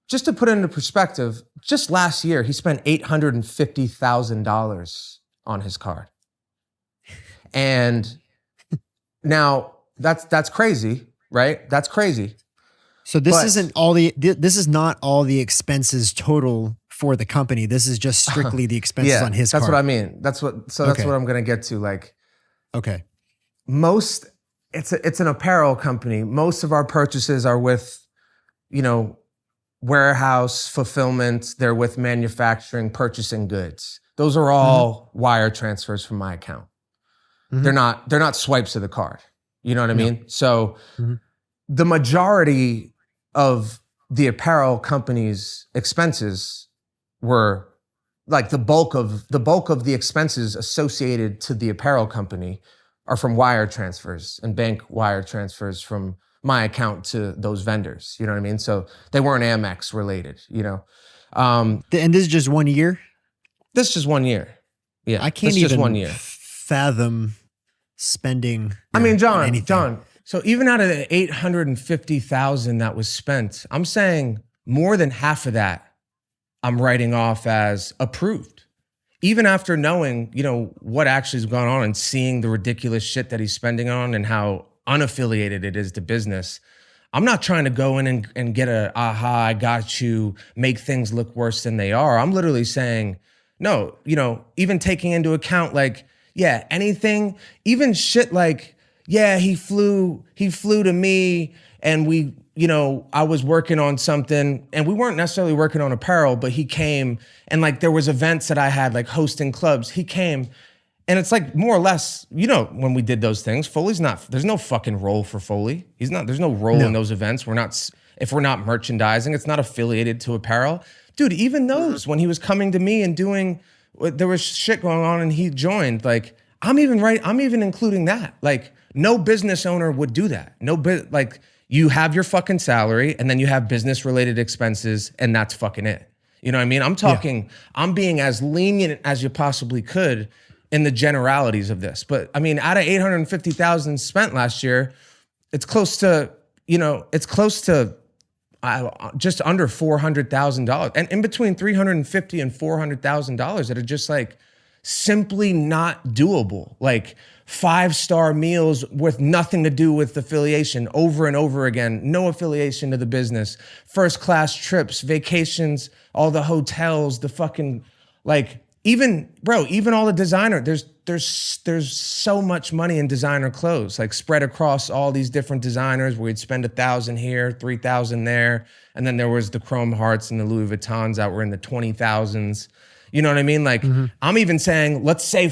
just to put it into perspective, just last year, he spent $850,000 on his card. And now that's crazy, right? That's crazy. So this is not all the expenses total for the company. This is just strictly the expenses on his card. That's what I mean. That's what I'm going to get to. Like, okay. It's an apparel company. Most of our purchases are with, warehouse fulfillment. They're with manufacturing, purchasing goods. Those are all wire transfers from my account. They're not swipes of the card. You know what I mean? So the majority of the apparel company's expenses were, like, the bulk of the expenses associated to the apparel company are from wire transfers and bank wire transfers from my account to those vendors. You know what I mean? So they weren't Amex related, And this is just 1 year? This is just 1 year. Yeah. I can't even just 1 year. Fathom spending. I mean, John, so even out of the $850,000 that was spent, I'm saying more than half of that I'm writing off as approved. Even after knowing, what actually has gone on and seeing the ridiculous shit that he's spending on and how unaffiliated it is to business, I'm not trying to go in and get I got you, make things look worse than they are. I'm literally saying, no, even taking into account, like, anything, even shit like, he flew to me and we, I was working on something and we weren't necessarily working on apparel, but he came and, like, there was events that I had, like hosting clubs. He came and it's like more or less, when we did those things, there's no fucking role for Foley. There's no role in those events. If we're not merchandising, it's not affiliated to apparel. Dude, even those, when he was coming to me and there was shit going on and he joined, like, I'm even including that. Like, no business owner would do that. Like, you have your fucking salary and then you have business related expenses and that's fucking it. You know what I mean? I'm being as lenient as you possibly could in the generalities of this. But I mean, out of $850,000 spent last year, it's close to just under $400,000, and in between $350,000 and $400,000 that are just, like, simply not doable. Like, 5-star meals with nothing to do with affiliation over and over again, no affiliation to the business, first class trips, vacations, all the hotels, the fucking, like, even all the designer, there's so much money in designer clothes, like, spread across all these different designers where we'd spend $1,000 here, $3,000 there. And then there was the Chrome Hearts and the Louis Vuittons that were in the 20,000s. You know what I mean? Like, I'm even saying, let's say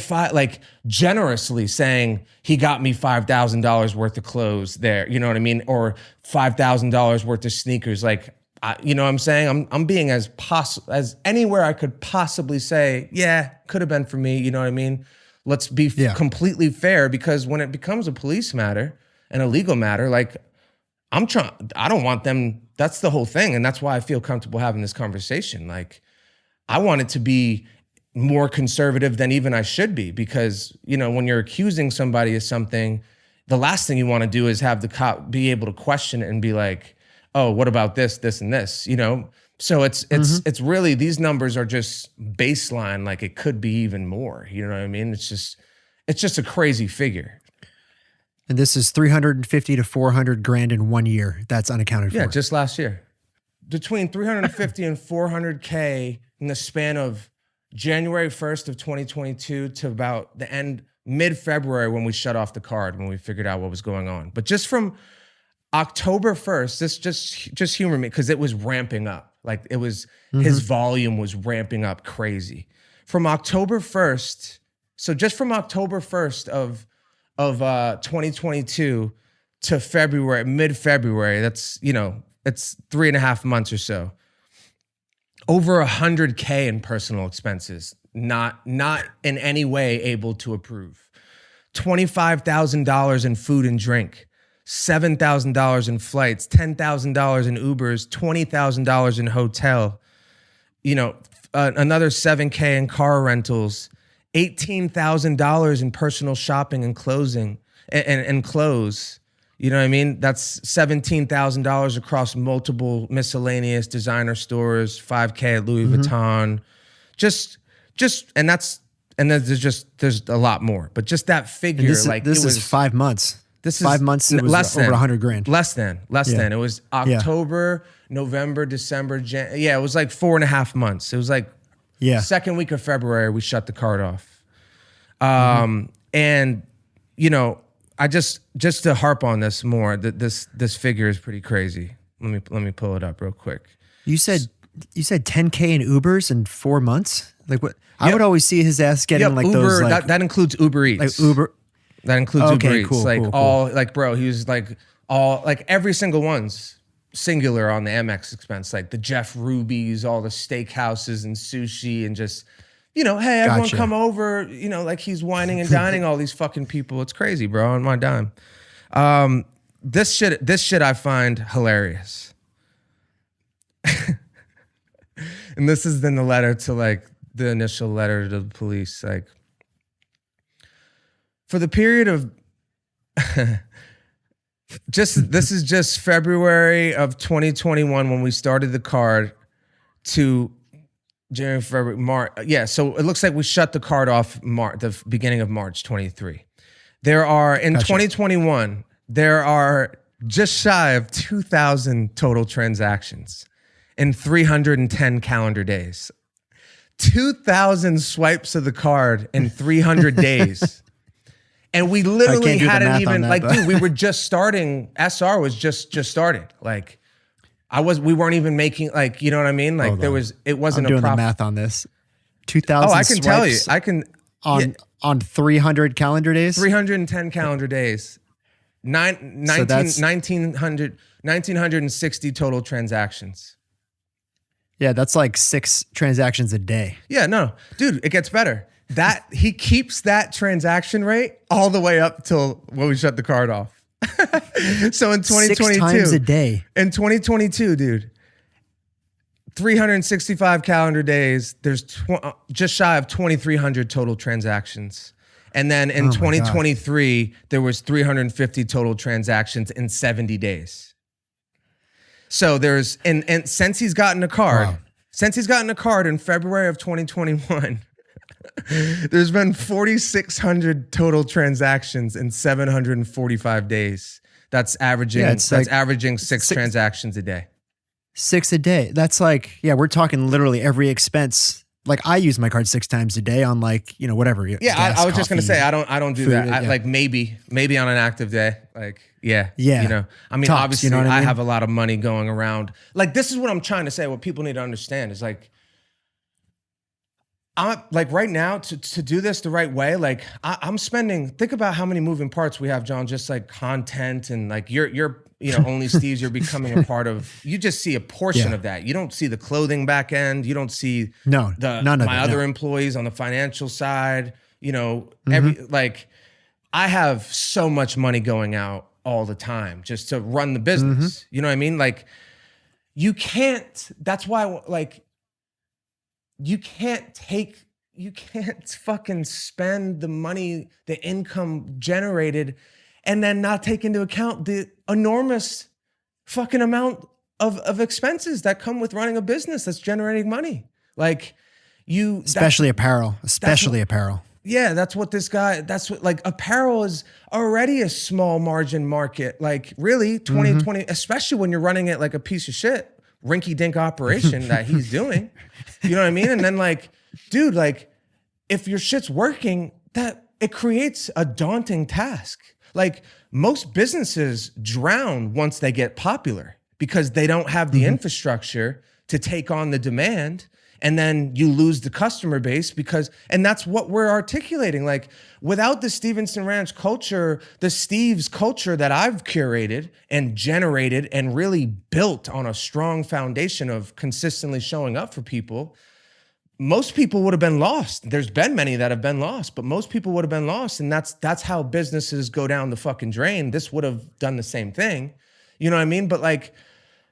generously saying he got me $5,000 worth of clothes there. You know what I mean? Or $5,000 worth of sneakers. Like, you know what I'm saying? I'm being as anywhere I could possibly say, could have been for me. You know what I mean? Let's be completely fair, because when it becomes a police matter and a legal matter, like, I don't want them. That's the whole thing. And that's why I feel comfortable having this conversation. Like, I want it to be more conservative than even I should be, because, when you're accusing somebody of something, the last thing you want to do is have the cop be able to question it and be like, oh, what about this, this, and this, So it's really, these numbers are just baseline. Like, it could be even more, you know what I mean? It's just a crazy figure. And this is 350 to 400 grand in 1 year. That's unaccounted for. Yeah, just last year. Between 350 and 400K in the span of January 1st of 2022 to about the mid-February, when we shut off the card, when we figured out what was going on. But just from October 1st, this just humor me, because it was ramping up. Like, it was, his volume was ramping up crazy. From October 1st So just from October 1st of 2022 to February, mid-February, that's, it's 3.5 months or so. Over $100K in personal expenses, not in any way able to approve. $25,000 in food and drink, $7,000 in flights, $10,000 in Ubers, $20,000 in hotel, another $7K in car rentals, $18,000 in personal shopping and clothing and clothes. You know what I mean? That's $17,000 across multiple miscellaneous designer stores, $5K at Louis Vuitton. And there's a lot more, but just that figure, this is 5 months. This is 5 months. It was less over 100 grand. Less than. It was October, November, December, it was like 4.5 months. It was like second week of February, we shut the card off. And I just to harp on this more, this figure is pretty crazy. Let me pull it up real quick. You said 10K in Ubers in 4 months? Like what? I would always see his ass getting like Uber, those. Like, that includes Uber Eats. Like Uber. That includes Uber Eats. Cool, all like, bro, he was like all like every single one's singular on the Amex expense. Like the Jeff Ruby's, all the steakhouses and sushi, and just hey, everyone come over. Like he's whining and dining all these fucking people. It's crazy, bro. On my dime. This shit I find hilarious. And this is then the letter to like the initial letter to the police. Like for the period of this is just February of 2021 when we started the card to January, February, March. Yeah, so it looks like we shut the card off the beginning of March 23. There are, in 2021, there are just shy of 2,000 total transactions in 310 calendar days. 2,000 swipes of the card in 300 days. And we literally hadn't even, dude, we were just starting. SR was just starting. Like, we weren't even making, like, you know what I mean? Like, it wasn't I'm doing the math on this. 2,000 I can tell you. I can. On 300 calendar days? 310 calendar days. 1,960 total transactions. Yeah, that's like 6 transactions a day. Yeah, no. Dude, it gets better. He keeps that transaction rate all the way up till when we shut the card off. So in 2022, 6 times a day. In 2022, dude, 365 calendar days, there's just shy of 2,300 total transactions. And then in 2023, there was 350 total transactions in 70 days. So there's, and since he's gotten a card, in February of 2021, there's been 4,600 total transactions in 745 days. That's averaging, averaging six transactions a day. 6 a day. That's like, we're talking literally every expense. Like I use my card 6 times a day on like, whatever. Yeah, gas, I was just gonna say I don't do food, that. Like maybe on an active day. Like yeah. I mean, Tops, obviously what I mean? I have a lot of money going around. Like this is what I'm trying to say. What people need to understand is like, I'm like right now to do this the right way. Like I'm spending. Think about how many moving parts we have, John. Just like content and like you're only Steve's. You're becoming a part of. You just see a portion of that. You don't see the clothing back end. You don't see none of my other employees on the financial side. Like I have so much money going out all the time just to run the business. You know what I mean? Like you can't. That's why like. You can't fucking spend the money, the income generated, and then not take into account the enormous fucking amount of expenses that come with running a business that's generating money. Like especially apparel. Yeah, that's what like apparel is already a small margin market. Like really 2020, especially when you're running it like a piece of shit. Rinky-dink operation that he's doing. You know what I mean? And then like, dude, like if your shit's working, that it creates a daunting task. Like most businesses drown once they get popular because they don't have the infrastructure to take on the demand. And then you lose the customer base and that's what we're articulating. Like without the Stevenson Ranch culture, the Steve's culture that I've curated and generated and really built on a strong foundation of consistently showing up for people, most people would have been lost. There's been many that have been lost, but most people would have been lost. And that's how businesses go down the fucking drain. This would have done the same thing. You know what I mean? But like,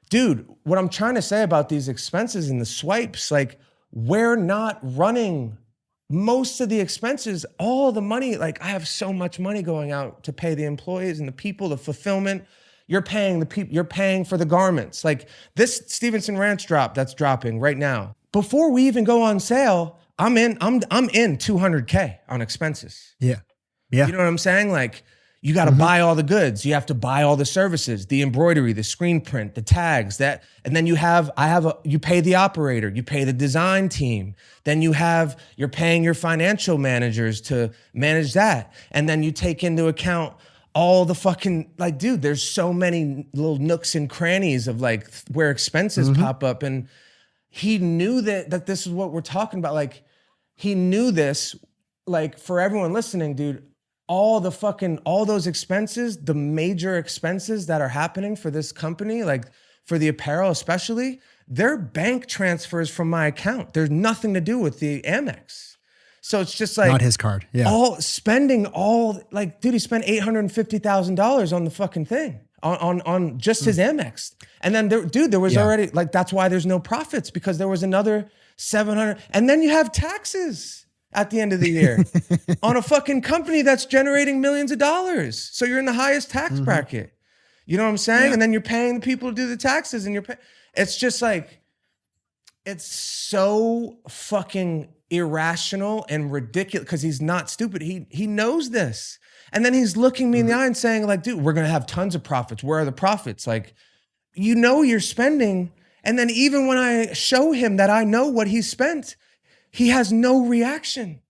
dude, what I'm trying to say about these expenses and the swipes, like we're not running most of the expenses, all the money. Like I have so much money going out to pay the employees and the people, the fulfillment. You're paying the people, you're paying for the garments. Like this Stevenson Ranch drop that's dropping right now. Before we even go on sale, I'm in 200K on expenses. Yeah. Yeah. You know what I'm saying? Like you got to buy all the goods. You have to buy all the services, the embroidery, the screen print, the tags, and then you pay the operator, you pay the design team. Then you're paying your financial managers to manage that. And then you take into account all the fucking, like, dude, there's so many little nooks and crannies of like where expenses pop up. And he knew that this is what we're talking about. Like he knew this, like for everyone listening, dude, all those expenses, the major expenses that are happening for this company, like for the apparel especially, they're bank transfers from my account. There's nothing to do with the Amex. So it's just like not his card. Yeah. Like, dude, he spent $850,000 on the fucking thing. On just his Amex. And then there was already, like, that's why there's no profits, because there was another 700. And then you have taxes at the end of the year on a fucking company that's generating millions of dollars. So you're in the highest tax bracket. You know what I'm saying? Yeah. And then you're paying the people to do the taxes and it's just like, it's so fucking irrational and ridiculous because he's not stupid. He knows this. And then he's looking me in the eye and saying like, dude, we're going to have tons of profits. Where are the profits? Like, you know, you're spending. And then even when I show him that I know what he spent, he has no reaction.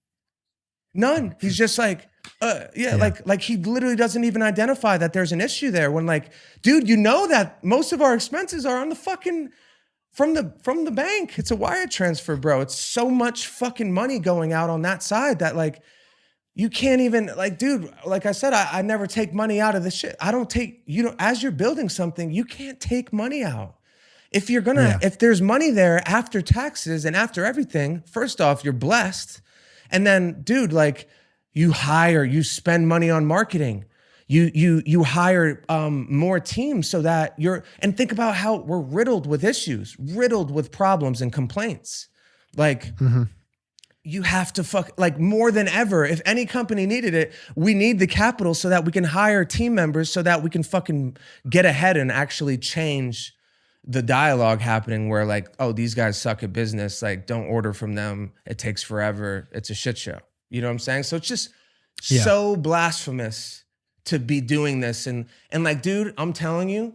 None. He's just like, like he literally doesn't even identify that there's an issue there when like, dude, you know that most of our expenses are on the fucking, from the bank. It's a wire transfer, bro. It's so much fucking money going out on that side that like, you can't even, like, dude, like I said, I never take money out of this shit. I don't take, as you're building something, you can't take money out. If you're gonna, if there's money there after taxes and after everything, first off, you're blessed. And then, dude, like you spend money on marketing. You hire more teams so that and think about how we're riddled with issues, riddled with problems and complaints. Like, you have to like more than ever. If any company needed it, we need the capital so that we can hire team members so that we can fucking get ahead and actually change the dialogue happening where like, oh, these guys suck at business. Like, don't order from them. It takes forever. It's a shit show. You know what I'm saying? So it's just so blasphemous to be doing this. And like, dude, I'm telling you,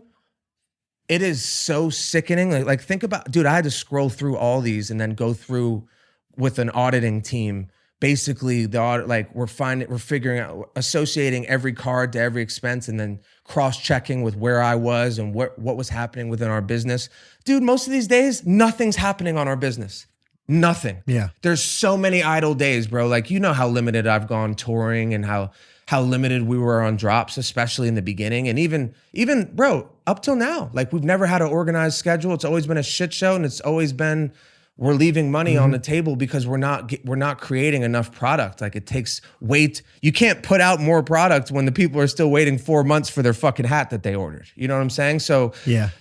it is so sickening. Like think about, dude, I had to scroll through all these and then go through with an auditing team, basically the audit, like we're figuring out, associating every card to every expense and then cross-checking with where I was and what was happening within our business. Dude, most of these days, nothing's happening on our business. Nothing. Yeah. There's so many idle days, bro. Like, you know how limited I've gone touring and how limited we were on drops, especially in the beginning. And even bro, up till now, like we've never had an organized schedule. It's always been a shit show and it's always been, we're leaving money on the table because we're not creating enough product. Like it takes weight. You can't put out more product when the people are still waiting 4 months for their fucking hat that they ordered. You know what I'm saying? So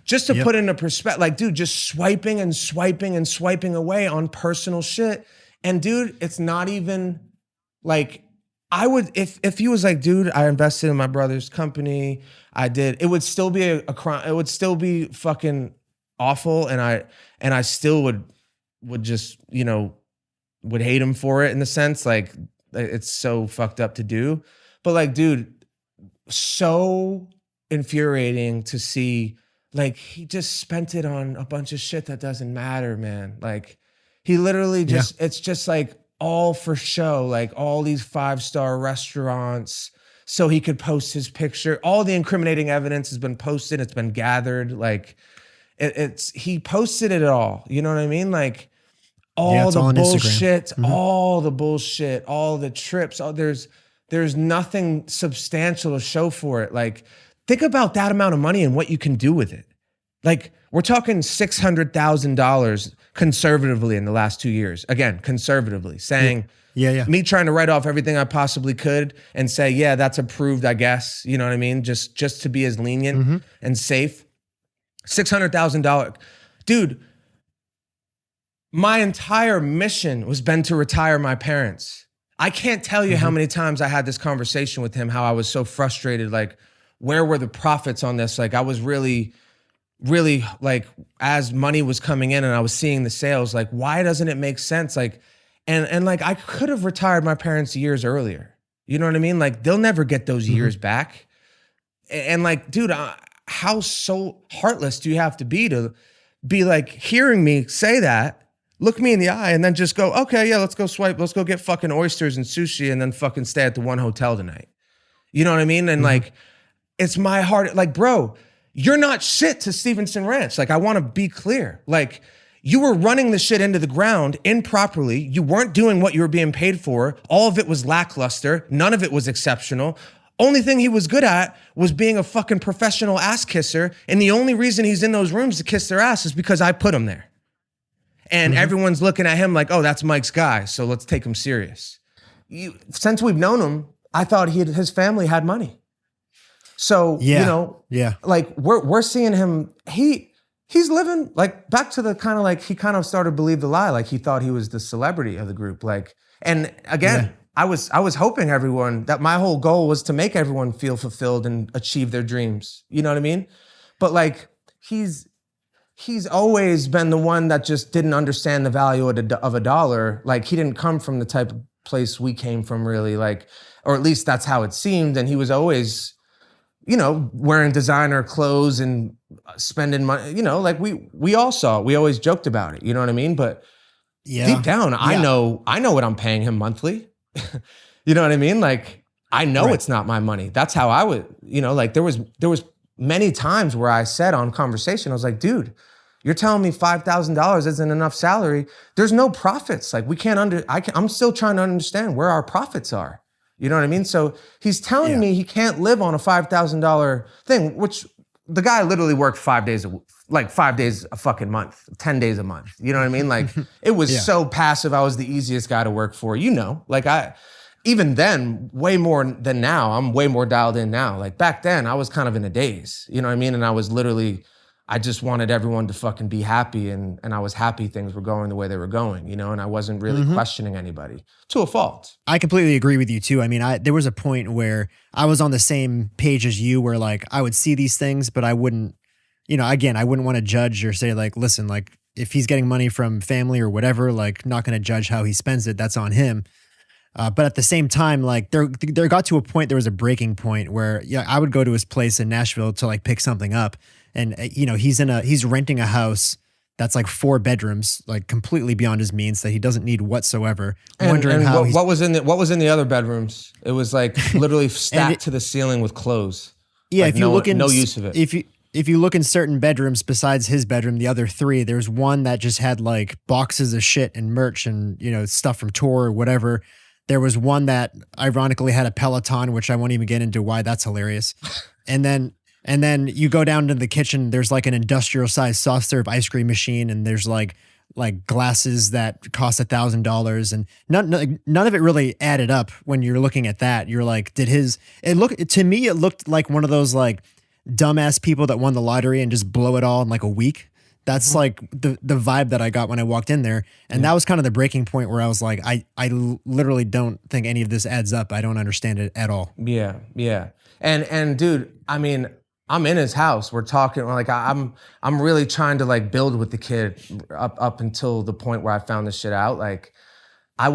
just to put into perspective, like, dude, just swiping and swiping and swiping away on personal shit. And dude, it's not even like, I would, if he was like, dude, I invested in my brother's company, it would still be a crime. It would still be fucking awful. And I still would just, would hate him for it in the sense, like, it's so fucked up to do. But like, dude, so infuriating to see, like, he just spent it on a bunch of shit that doesn't matter, man. Like, he literally just, it's just like all for show, like all these 5-star restaurants, so he could post his picture. All the incriminating evidence has been posted. It's been gathered. Like, he posted it all. You know what I mean? Like, all the on bullshit, Instagram. all the bullshit, all the trips. There's nothing substantial to show for it. Like, think about that amount of money and what you can do with it. Like, we're talking $600,000 conservatively in the last 2 years. Again, conservatively, saying, me trying to write off everything I possibly could and say, yeah, that's approved, I guess. You know what I mean? Just to be as lenient and safe. $600,000. Dude, my entire mission was been to retire my parents. I can't tell you how many times I had this conversation with him, how I was so frustrated. Like, where were the profits on this? Like, I was really like, as money was coming in and I was seeing the sales, like, why doesn't it make sense? Like, and like, I could have retired my parents years earlier. You know what I mean? Like, they'll never get those years back. And like, dude, how so heartless do you have to be like hearing me say that, look me in the eye and then just go, okay, yeah, let's go swipe. Let's go get fucking oysters and sushi and then fucking stay at the one hotel tonight. You know what I mean? And like, it's my heart. Like, bro, you're not shit to Stevenson Ranch. Like, I want to be clear. Like, you were running the shit into the ground improperly. You weren't doing what you were being paid for. All of it was lackluster. None of it was exceptional. Only thing he was good at was being a fucking professional ass kisser. And the only reason he's in those rooms to kiss their ass is because I put him there. And everyone's looking at him like, oh, that's Mike's guy, so let's take him serious. Since we've known him, I thought his family had money. So, you know, like we're seeing him, he's living like back to the kind of like, he kind of started to believe the lie. Like, he thought he was the celebrity of the group. Like, and again, I was hoping that my whole goal was to make everyone feel fulfilled and achieve their dreams. You know what I mean? But like, he's always been the one that just didn't understand the value of a dollar. Like, he didn't come from the type of place we came from, really, like, or at least that's how it seemed. And he was always, you know, wearing designer clothes and spending money, you know, like we all saw it. We always joked about it. You know what I mean? But deep down, I know what I'm paying him monthly. You know what I mean? Like, I know it's not my money. That's how I would, you know, like there was many times where I said on conversation, I was like, dude, you're telling me $5,000 isn't enough salary. There's no profits. Like, I'm still trying to understand where our profits are. You know what I mean? So he's telling me he can't live on a $5,000 thing, which the guy literally worked 5 days a fucking month, 10 days a month. You know what I mean? Like, it was so passive. I was the easiest guy to work for, you know, like even then, way more than now, I'm way more dialed in now. Like, back then I was kind of in a daze, you know what I mean? And I just wanted everyone to fucking be happy, and I was happy things were going the way they were going, you know, and I wasn't really questioning anybody to a fault. I completely agree with you too. I mean, there was a point where I was on the same page as you, where like I would see these things, but I wouldn't, you know, again, I wouldn't want to judge or say like, listen, like if he's getting money from family or whatever, like not going to judge how he spends it. That's on him. But at the same time, like there got to a point, there was a breaking point where I would go to his place in Nashville to like pick something up. And, you know, he's renting a house that's like 4 bedrooms, like completely beyond his means, that he doesn't need whatsoever. Wondering how what was in the other bedrooms? It was like literally stacked to the ceiling with clothes. Yeah, like if you look in no use of it. If you look in certain bedrooms besides his bedroom, the other 3, there's one that just had like boxes of shit and merch and, you know, stuff from tour or whatever. There was one that ironically had a Peloton, which I won't even get into why that's hilarious. And then you go down to the kitchen, there's like an industrial sized soft serve ice cream machine, and there's like glasses that cost $1,000, and none of it really added up when you're looking at that. You're like, to me it looked like one of those like dumbass people that won the lottery and just blow it all in like a week. That's like the vibe that I got when I walked in there. And that was kind of the breaking point where I was like, I literally don't think any of this adds up. I don't understand it at all. Yeah. Yeah. And dude, I mean, I'm in his house. We're talking like I'm really trying to like build with the kid up until the point where I found this shit out. Like I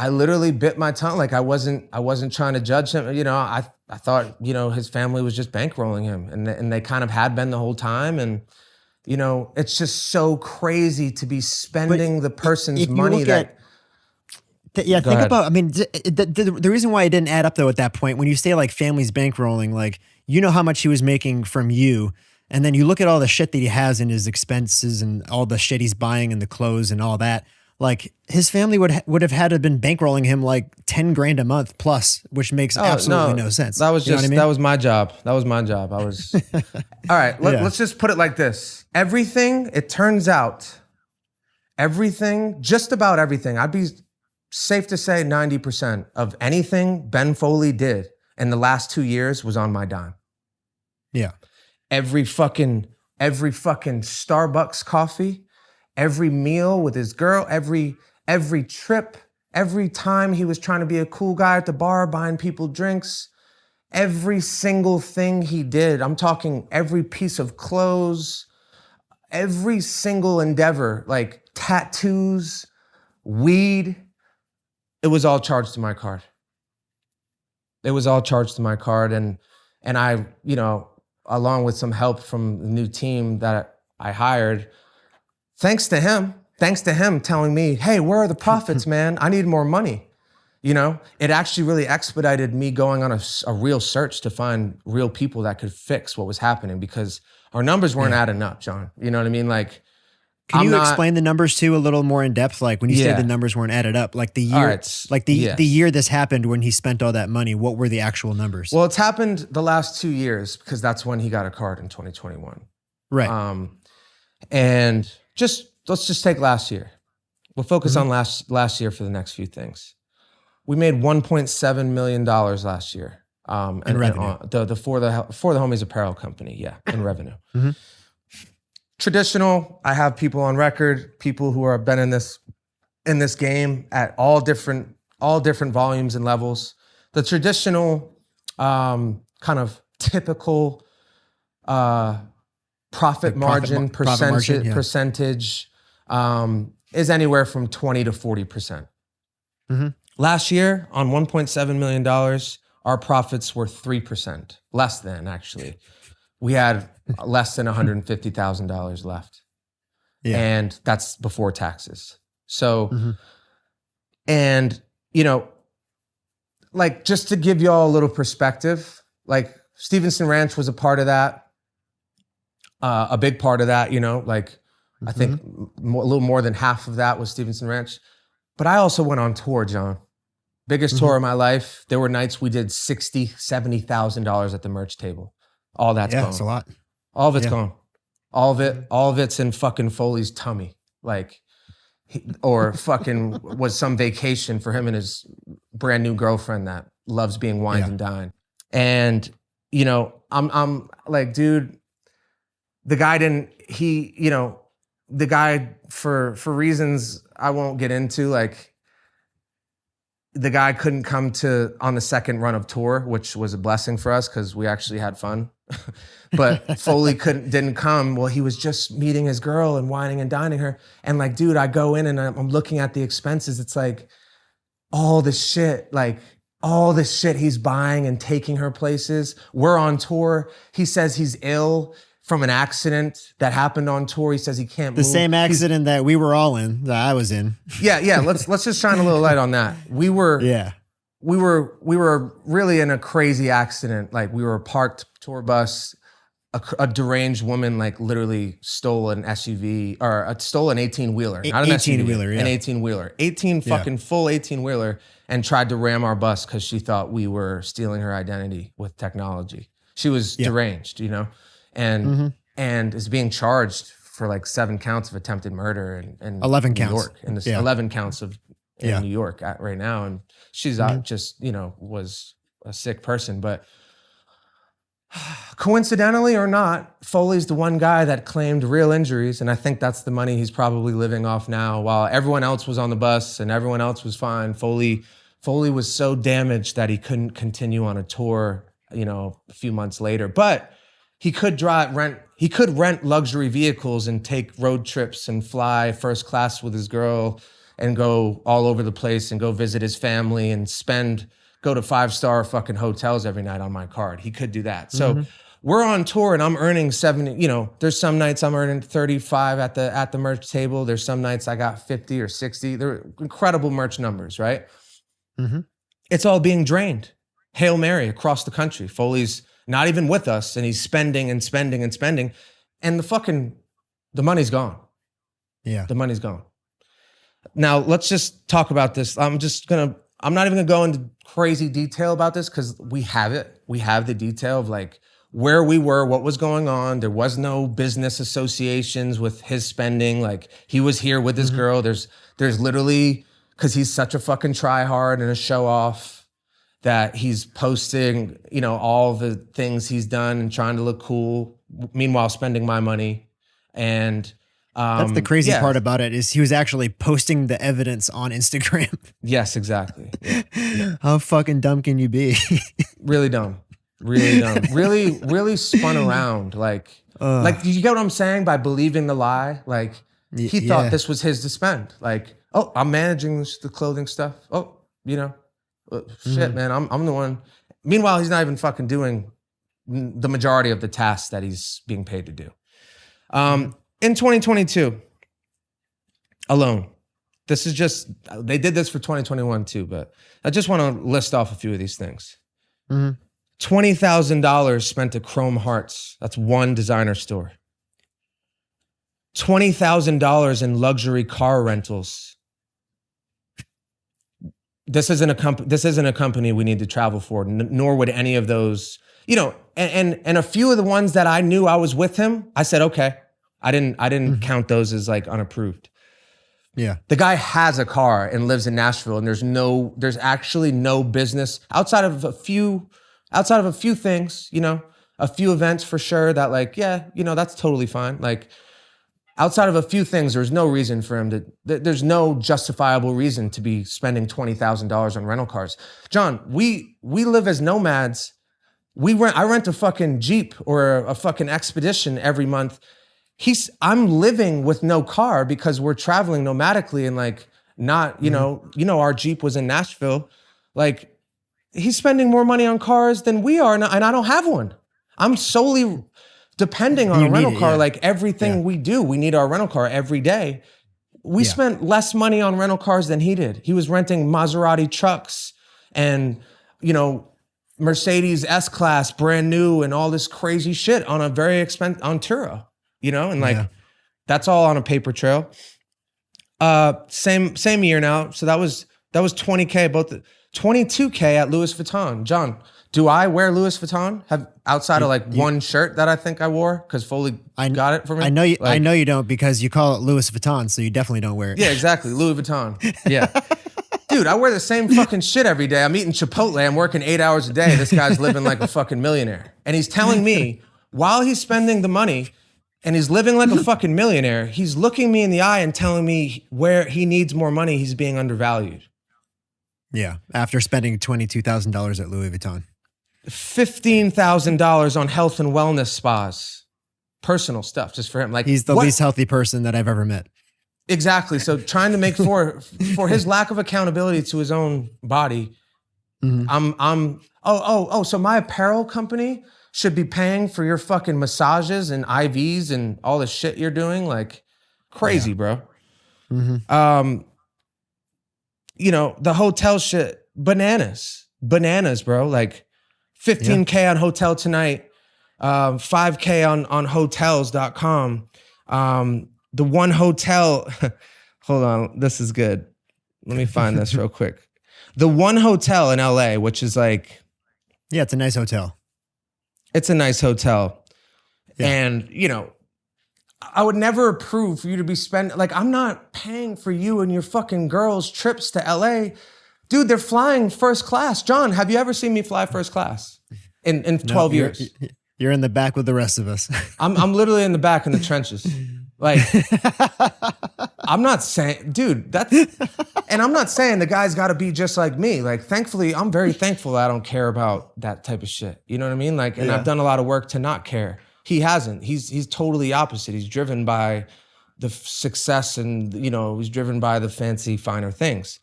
literally bit my tongue. Like I wasn't trying to judge him. You know, I thought, you know, his family was just bankrolling him, and they kind of had been the whole time. And, you know, it's just so crazy to be spending the person's money that. Think about, I mean, the reason why it didn't add up though at that point, when you say like family's bankrolling, like, you know how much he was making from you. And then you look at all the shit that he has in his expenses and all the shit he's buying and the clothes and all that. like his family would have had to have been bankrolling him like 10 grand a month plus, which makes absolutely no sense. That was you know what I mean? that was my job. That was my job. I was all right. Let's just put it like this. Everything, it turns out, just about everything, I'd be safe to say 90% of anything Ben Foley did in the last 2 years was on my dime. Yeah. Every fucking Starbucks coffee, every meal with his girl, every trip, every time he was trying to be a cool guy at the bar, buying people drinks, every single thing he did, I'm talking every piece of clothes, every single endeavor, like tattoos, weed, it was all charged to my card. It was all charged to my card. And I, along with some help from the new team that I hired, thanks to him telling me, hey, where are the profits, man? I need more money. It actually really expedited me going on a real search to find real people that could fix what was happening, because our numbers weren't adding up, John. You know what I mean? Like, can you explain the numbers too a little more in depth? Like when you say the numbers weren't added up, like the year, the year this happened when he spent all that money, what were the actual numbers? Well, it's happened the last 2 years because that's when he got a card in 2021. Right. And let's just take last year. We'll focus on last year for the next few things. We made $1.7 million last year. In revenue. For the Homies Apparel Company, in revenue. Traditional, I have people on record, people who have been in this game at all different volumes and levels. The traditional kind of typical profit margin percentage is anywhere from 20 to 40%. Last year, on $1.7 million, our profits were 3%, less than actually. We had less than $150,000 left. Yeah. And that's before taxes. So, and, like, just to give y'all a little perspective, like Stevenson Ranch was a part of that, a big part of that, like I think a little more than half of that was Stevenson Ranch. But I also went on tour, John. Biggest tour of my life. There were nights we did $60,000, $70,000 at the merch table. All that's gone. That's a lot. All of it's gone. All of it's in fucking Foley's tummy. Like, or fucking was some vacation for him and his brand new girlfriend that loves being wined and dined. And, I'm like, dude, the guy for reasons I won't get into, like, the guy couldn't come on the second run of tour, which was a blessing for us because we actually had fun. But Foley didn't come. Well, he was just meeting his girl and wining and dining her. And like, dude, I go in and I'm looking at the expenses. It's like all the shit he's buying and taking her places. We're on tour. He says he's ill from an accident that happened on tour. He says he can't move. The same accident that we were all in, that I was in. Yeah. Let's just shine a little light on that. We were really in a crazy accident. Like, we were a parked tour bus. A deranged woman like literally stole an SUV or stole an 18-wheeler, not an 18-wheeler, SUV, an 18-wheeler, fucking full 18-wheeler, and tried to ram our bus because she thought we were stealing her identity with technology. She was deranged, and is being charged for like 7 counts of attempted murder and 11 New counts. York, and 11 counts in New York right now, and she's just was a sick person, but. Coincidentally or not, Foley's the one guy that claimed real injuries, and I think that's the money he's probably living off now. While everyone else was on the bus and everyone else was fine, Foley was so damaged that he couldn't continue on a tour, a few months later. But he could rent luxury vehicles and take road trips and fly first class with his girl and go all over the place and go visit his family and go to 5-star fucking hotels every night on my card. He could do that. So we're on tour and I'm earning 70, there's some nights I'm earning 35 at the merch table. There's some nights I got 50 or 60. They're incredible merch numbers, right? It's all being drained. Hail Mary across the country. Foley's not even with us and he's spending and spending and spending. And the money's gone. Yeah. The money's gone. Now let's just talk about this. I'm not even gonna go into crazy detail about this because we have it. We have the detail of like where we were, what was going on. There was no business associations with his spending. Like he was here with his girl. There's literally, because he's such a fucking try hard and a show off, that he's posting, all the things he's done and trying to look cool, meanwhile spending my money. And that's the crazy part about it, is he was actually posting the evidence on Instagram. Yes, exactly. Yeah. How fucking dumb can you be? Really dumb. Really dumb. Really spun around. Like you get what I'm saying? By believing the lie. Like he thought this was his to spend. Like, oh, I'm managing the clothing stuff. Oh, shit, man, I'm the one. Meanwhile, he's not even fucking doing the majority of the tasks that he's being paid to do. In 2022 alone, this is just, they did this for 2021 too, but I just want to list off a few of these things. $20,000 spent at Chrome Hearts. That's one designer store. $20,000 in luxury car rentals. This isn't a company we need to travel for, nor would any of those, and a few of the ones that I knew I was with him, I said, okay. I didn't count those as like unapproved. Yeah. The guy has a car and lives in Nashville, and there's actually no business outside of a few things, a few events for sure that like, that's totally fine. Like outside of a few things, there's no reason for him there's no justifiable reason to be spending $20,000 on rental cars. John, we live as nomads. I rent a fucking Jeep or a fucking Expedition every month. I'm living with no car because we're traveling nomadically and like not, our Jeep was in Nashville. Like he's spending more money on cars than we are, and I don't have one. I'm solely depending on a rental car. Like everything we do, we need our rental car every day. We spent less money on rental cars than he did. He was renting Maserati trucks and, Mercedes S-Class brand new and all this crazy shit on a very expensive, on Turo. And like, that's all on a paper trail. Same year now. So that was $20K, both 22K at Louis Vuitton. John, do I wear Louis Vuitton? Outside of like one shirt that I think I wore because Foley got it for me? I know you don't, because you call it Louis Vuitton, so you definitely don't wear it. Yeah, exactly. Louis Vuitton. Yeah. Dude, I wear the same fucking shit every day. I'm eating Chipotle. I'm working 8 hours a day. This guy's living like a fucking millionaire. And he's telling me, while he's spending the money, and he's living like a fucking millionaire, he's looking me in the eye and telling me where he needs more money, he's being undervalued. Yeah, after spending $22,000 at Louis Vuitton. $15,000 on health and wellness spas. Personal stuff, just for him. Like he's the least healthy person that I've ever met. Exactly. So trying to make for his lack of accountability to his own body, so my apparel company should be paying for your fucking massages and IVs and all the shit you're doing. Like crazy, bro. The hotel shit, bananas, bro. Like 15K on Hotel Tonight, 5K on hotels.com. The one hotel, hold on, this is good. Let me find this real quick. The one hotel in LA, which is like, it's a nice hotel. It's a nice hotel. Yeah. And, I would never approve for you to be spending, like, I'm not paying for you and your fucking girls' trips to LA. Dude, they're flying first class. John, have you ever seen me fly first class in 12 years? You're in the back with the rest of us. I'm literally in the back in the trenches. Like, I'm not saying, dude, and I'm not saying the guy's got to be just like me. Like, thankfully, I'm very thankful I don't care about that type of shit. You know what I mean? Like, and I've done a lot of work to not care. He hasn't. He's totally opposite. He's driven by the success and, he's driven by the fancy, finer things.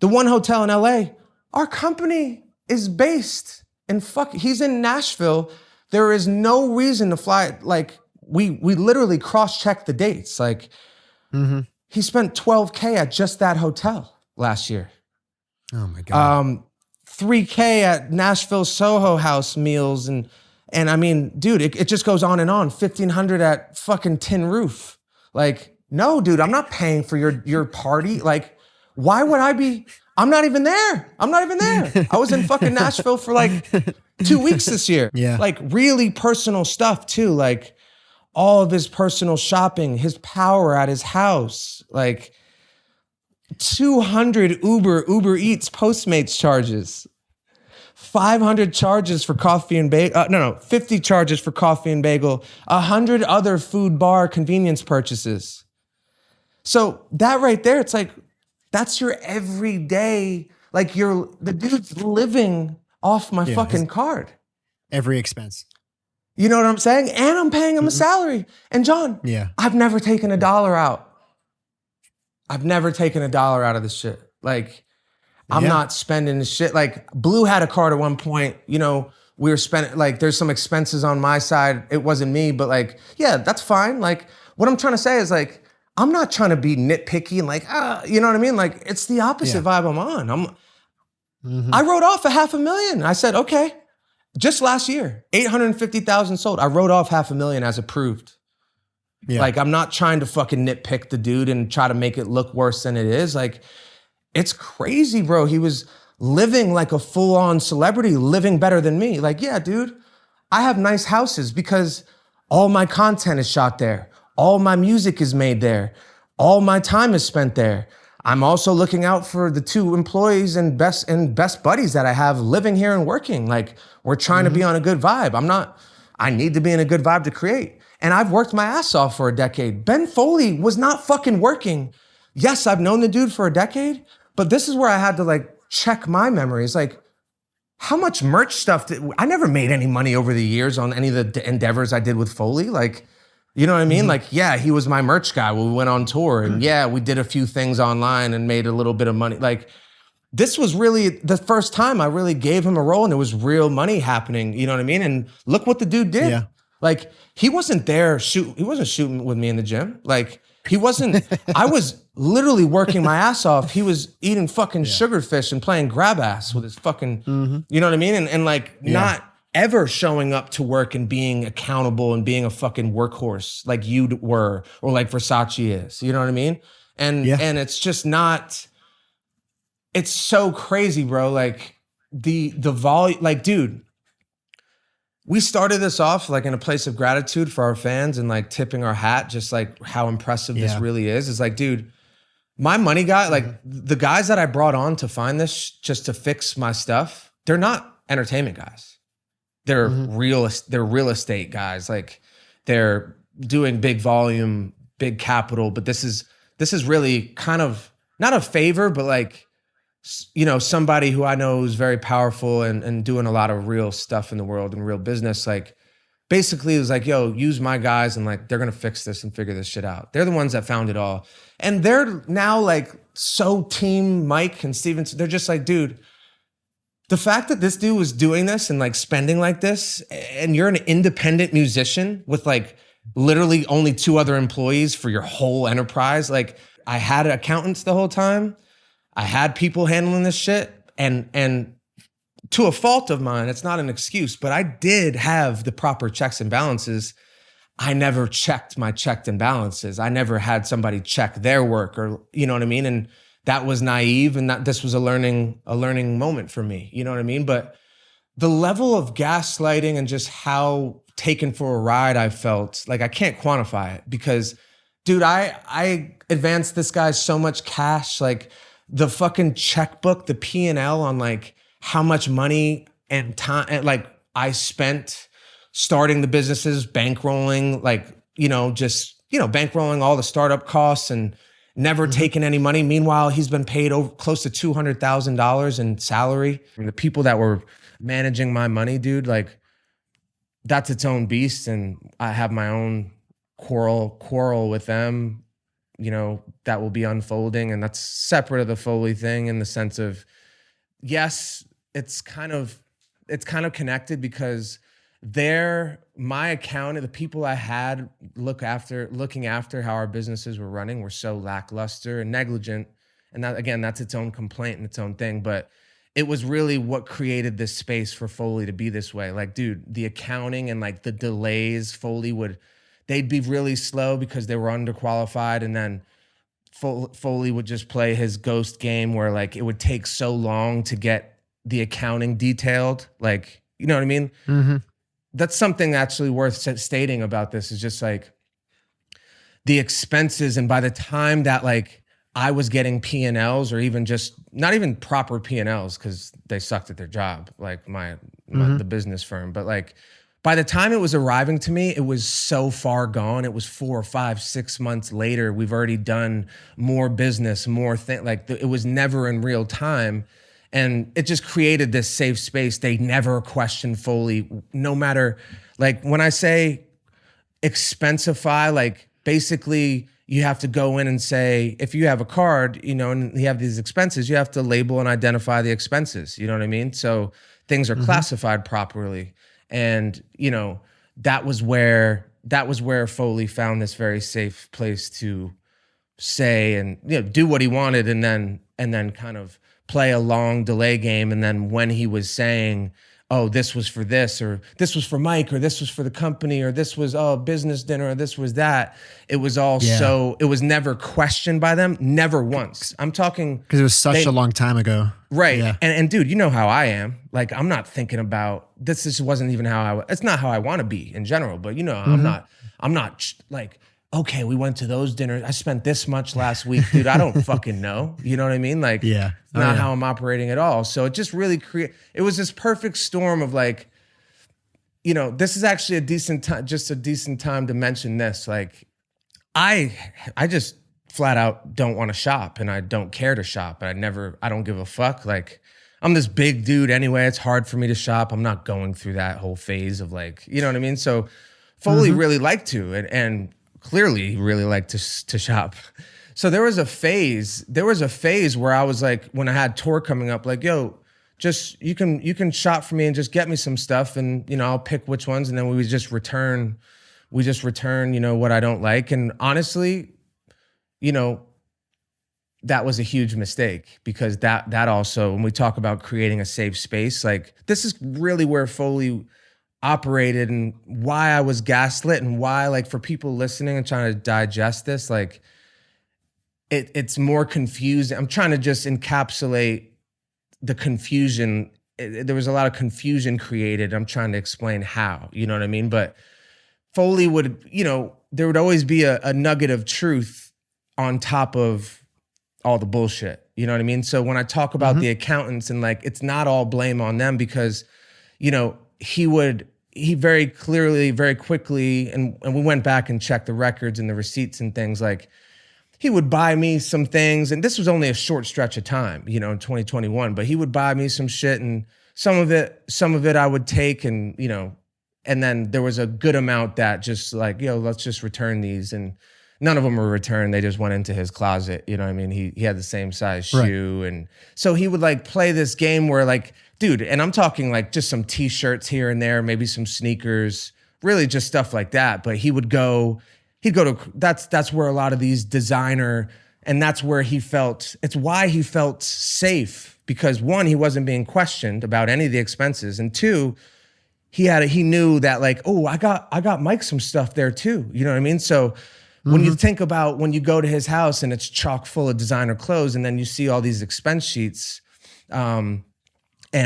The one hotel in LA, our company is based in he's in Nashville. There is no reason to fly. Like, we literally cross-checked the dates. Like, he spent $12K at just that hotel last year. Oh my God. $3K at Nashville Soho House meals. And I mean, dude, it just goes on and on. $1,500 at fucking Tin Roof. Like, no, dude, I'm not paying for your party. Like, why would I be? I'm not even there. I was in fucking Nashville for like 2 weeks this year. Yeah. Like really personal stuff too. Like all of his personal shopping, his power at his house, like 200 Uber Eats Postmates charges, 500 charges for coffee and bagel. 50 charges for coffee and bagel, 100 other food bar convenience purchases. So that right there, it's like, that's your everyday, like the dude's living off my fucking card. Every expense. You know what I'm saying? And I'm paying him a salary. And John, I've never taken $1 out. I've never taken $1 out of this shit. Like, I'm not spending this shit. Like, Blue had a card at one point, you know, we were spending, like, there's some expenses on my side. It wasn't me, but like, yeah, that's fine. Like, what I'm trying to say is like, I'm not trying to be nitpicky and like, you know what I mean? Like, it's the opposite vibe I'm on. I wrote off $500,000. I said, okay, just last year, 850,000 sold. I wrote off $500,000 as approved. Yeah. Like, I'm not trying to fucking nitpick the dude and try to make it look worse than it is. Like, it's crazy, bro. He was living like a full-on celebrity, living better than me. Like, yeah, dude, I have nice houses because all my content is shot there. All my music is made there. All my time is spent there. I'm also looking out for the 2 employees and best buddies that I have living here and working. Like, we're trying to be on a good vibe. I need to be in a good vibe to create. And I've worked my ass off for a decade. Ben Foley was not fucking working. Yes, I've known the dude for a decade, but this is where I had to like check my memories. Like, how much merch stuff I never made any money over the years on any of the endeavors I did with Foley. Like, you know what I mean? Like, yeah, he was my merch guy when we went on tour. And yeah, we did a few things online and made a little bit of money. Like, this was really the first time I really gave him a role and there was real money happening. You know what I mean? And look what the dude did. Yeah. Like, he wasn't there he wasn't shooting with me in the gym. Like, he wasn't, I was literally working my ass off. He was eating fucking sugarfish and playing grab ass with his fucking, you know what I mean? And like, not ever showing up to work and being accountable and being a fucking workhorse like you were or like Versace is. You know what I mean? And it's just not, it's so crazy, bro. Like the volume, like, dude, we started this off like in a place of gratitude for our fans and like tipping our hat, just like how impressive this really is. It's like, dude, my money guy, like the guys that I brought on to find this just to fix my stuff, they're not entertainment guys. They're real estate guys. Like, they're doing big volume, big capital, but this is really kind of not a favor, but like, you know, somebody who I know is very powerful and doing a lot of real stuff in the world and real business. Like, basically it was like, yo, use my guys and like, they're going to fix this and figure this shit out. They're the ones that found it all. And they're now like, so team Mike and Stevenson, they're just like, dude, the fact that this dude was doing this and like spending like this, and you're an independent musician with like literally only 2 other employees for your whole enterprise. Like, I had accountants the whole time. I had people handling this shit, and to a fault of mine, it's not an excuse, but I did have the proper checks and balances. I never checked my checked and balances. I never had somebody check their work, or, you know what I mean? And that was naive, and that this was a learning moment for me. You know what I mean? But the level of gaslighting and just how taken for a ride I felt, like, I can't quantify it because, dude, I advanced this guy so much cash, like the fucking checkbook, the P&L on like how much money and time, and like I spent starting the businesses, bankrolling, like, you know, just, you know, bankrolling all the startup costs and never taken any money. Meanwhile, he's been paid over close to $200,000 in salary. And the people that were managing my money, dude, that's its own beast. And I have my own quarrel with them, you know, that will be unfolding. And that's separate of the Foley thing in the sense of, yes, it's kind of connected because my account, the people I had looking after how our businesses were running were so lackluster and negligent. And that, again, that's its own complaint and its own thing. But it was really what created this space for Foley to be this way. Like, dude, the accounting and like the delays, they'd be really slow because they were underqualified, and then Foley would just play his ghost game where like it would take so long to get the accounting detailed. Like, you know what I mean? Mm-hmm. That's something actually worth stating about this, is just like the expenses. And by the time that like I was getting P&Ls, or even just not even proper P&Ls, because they sucked at their job, like the business firm. But like by the time it was arriving to me, it was so far gone. It was 4 or 5, 6 months later. We've already done more business, more thing. Like it was never in real time. And it just created this safe space. They never questioned Foley, no matter, like when I say expensify, like basically you have to go in and say, if you have a card, you know, and you have these expenses, you have to label and identify the expenses. You know what I mean? So things are classified properly. And, you know, that was where Foley found this very safe place to say and, you know, do what he wanted, and then kind of play a long delay game. And then when he was saying, oh, this was for this, or this was for Mike, or this was for the company, or this was, oh, business dinner, or this was that, it was all so, it was never questioned by them, never once. I'm talking, because it was such a long time ago. Right. Yeah. And dude, you know how I am. Like, I'm not thinking about this. This wasn't even it's not how I want to be in general, but you know, I'm not like, okay, we went to those dinners. I spent this much last week, dude. I don't fucking know. You know what I mean? Like, it's not how I'm operating at all. So it just really it was this perfect storm of like, you know, this is actually a decent time to mention this. Like, I just flat out don't want to shop, and I don't care to shop. And I don't give a fuck. Like, I'm this big dude anyway. It's hard for me to shop. I'm not going through that whole phase of like, you know what I mean? So Foley really liked to, and clearly really liked to shop. So there was a phase where I was like, when I had tour coming up, like, yo, just, you can shop for me and just get me some stuff, and, you know, I'll pick which ones. And then we just return, you know, what I don't like. And honestly, you know, that was a huge mistake, because that also, when we talk about creating a safe space, like this is really where Foley operated, and why I was gaslit, and why, like, for people listening and trying to digest this, like it's more confusing. I'm trying to just encapsulate the confusion. There was a lot of confusion created. I'm trying to explain how, you know what I mean? But Foley would, you know, there would always be a nugget of truth on top of all the bullshit. You know what I mean? So when I talk about the accountants, and like, it's not all blame on them, because, you know, he very clearly, very quickly, and we went back and checked the records and the receipts and things, like he would buy me some things, and this was only a short stretch of time, you know, in 2021, but he would buy me some shit, and some of it I would take, and, you know, and then there was a good amount that just like, yo, let's just return these, and none of them were returned. They just went into his closet. You know what I mean? He had the same size shoe. Right. And so he would like play this game where like, dude, and I'm talking like just some t-shirts here and there, maybe some sneakers, really just stuff like that. But he'd go to, that's where a lot of these designer, and that's where it's why he felt safe, because one, he wasn't being questioned about any of the expenses. And two, he knew that like, oh, I got Mike some stuff there too. You know what I mean? So when you think about when you go to his house and it's chock full of designer clothes, and then you see all these expense sheets, and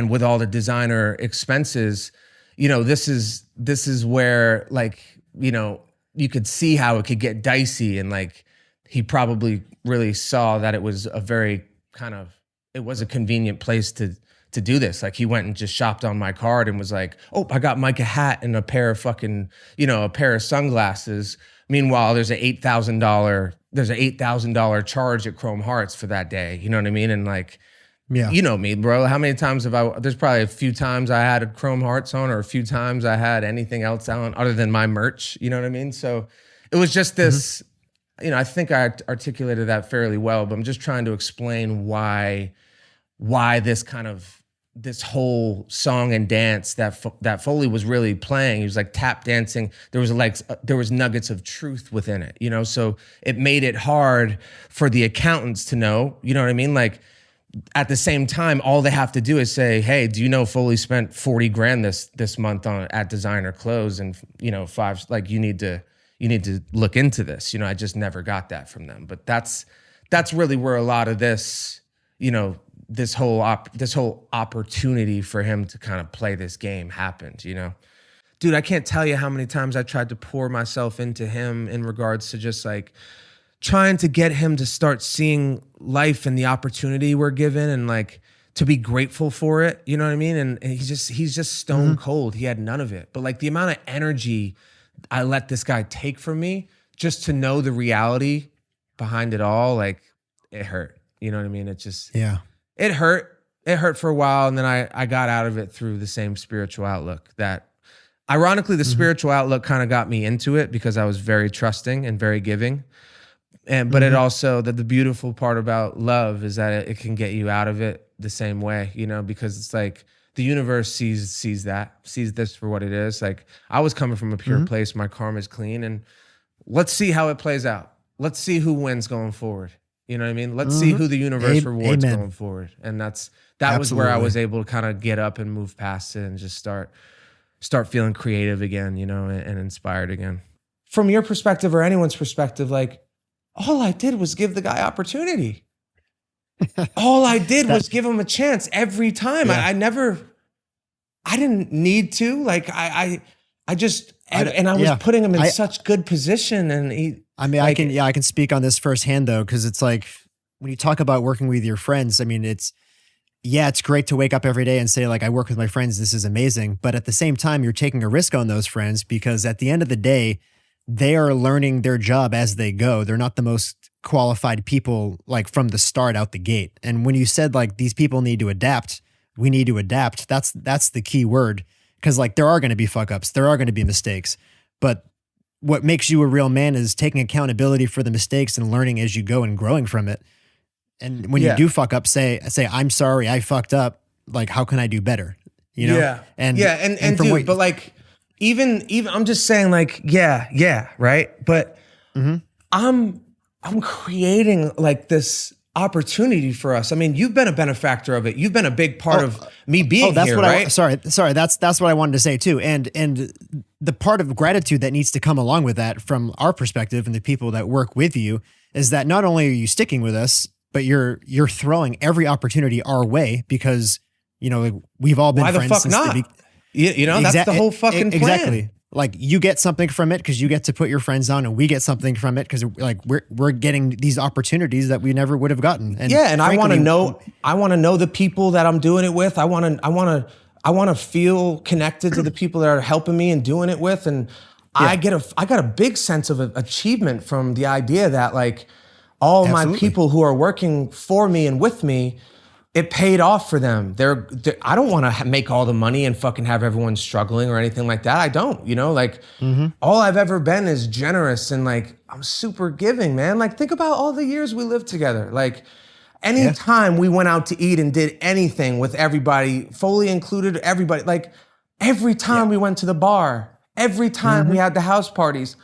with all the designer expenses, you know, this is where, like, you know, you could see how it could get dicey, and like he probably really saw that it was a convenient place to do this. Like he went and just shopped on my card and was like, oh, I got Mike a hat and a pair of fucking, you know, a pair of sunglasses. Meanwhile, there's an $8,000 charge at Chrome Hearts for that day. You know what I mean? And like, yeah, you know me, bro. How many times there's probably a few times I had a Chrome Hearts on, or a few times I had anything else on other than my merch. You know what I mean? So it was just this, you know, I think I articulated that fairly well, but I'm just trying to explain why this whole song and dance that Foley was really playing. He was like tap dancing. There was nuggets of truth within it, you know? So it made it hard for the accountants to know, you know what I mean? Like at the same time, all they have to do is say, hey, do you know Foley spent $40,000 this month at designer clothes, and, you know, you need to you need to look into this. I just never got that from them. But that's really where a lot of this, this whole opportunity for him to kind of play this game happened, Dude, I can't tell you how many times I tried to pour myself into him in regards to just like trying to get him to start seeing life and the opportunity we're given and like to be grateful for it. You know what I mean? And he's just stone cold. He had none of it. But like the amount of energy I let this guy take from me just to know the reality behind it all, like it hurt. You know what I mean? It just, it hurt. It hurt for a while. And then I got out of it through the same spiritual outlook that ironically, the spiritual outlook kind of got me into it because I was very trusting and very giving. But it also, the beautiful part about love is that it can get you out of it the same way, because it's like the universe sees this for what it is. Like I was coming from a pure place, my karma's clean, and let's see how it plays out. Let's see who wins going forward. You know what I mean? Let's see who the universe rewards going forward. And that was where I was able to kind of get up and move past it and just start feeling creative again, and inspired again. From your perspective or anyone's perspective, like all I did was give the guy opportunity. All I did was give him a chance every time. Yeah. I didn't need to, like I was putting him in such good position. And I can speak on this firsthand though. Cause it's like, when you talk about working with your friends, I mean, it's great to wake up every day and say like, I work with my friends, this is amazing. But at the same time, you're taking a risk on those friends because at the end of the day, they are learning their job as they go. They're not the most qualified people like from the start out the gate. And when you said like, these people need to adapt, we need to adapt. That's the key word. Cause like there are going to be fuck ups. There are going to be mistakes, but what makes you a real man is taking accountability for the mistakes and learning as you go and growing from it. And when you do fuck up, say, I'm sorry, I fucked up. Like, how can I do better? Yeah. And dude, but like, even I'm just saying like, right. But I'm creating like this opportunity for us. I mean, you've been a benefactor of it. You've been a big part of me being here, right? Sorry. That's what I wanted to say too. And the part of gratitude that needs to come along with that from our perspective and the people that work with you is that not only are you sticking with us, but you're throwing every opportunity our way because, we've all been friends. Why the fuck not? That's the whole fucking plan. Exactly. Like you get something from it because you get to put your friends on, and we get something from it because like we're getting these opportunities that we never would have gotten. And and frankly, I want to know the people that I'm doing it with. I want to feel connected to the people that are helping me and doing it with. And I got a big sense of achievement from the idea that like all my people who are working for me and with me, it paid off for them. I don't want to make all the money and fucking have everyone struggling or anything like that. I don't, all I've ever been is generous and like, I'm super giving, man. Like think about all the years we lived together. Like anytime we went out to eat and did anything with everybody, Foley included, everybody, like every time we went to the bar, every time we had the house parties,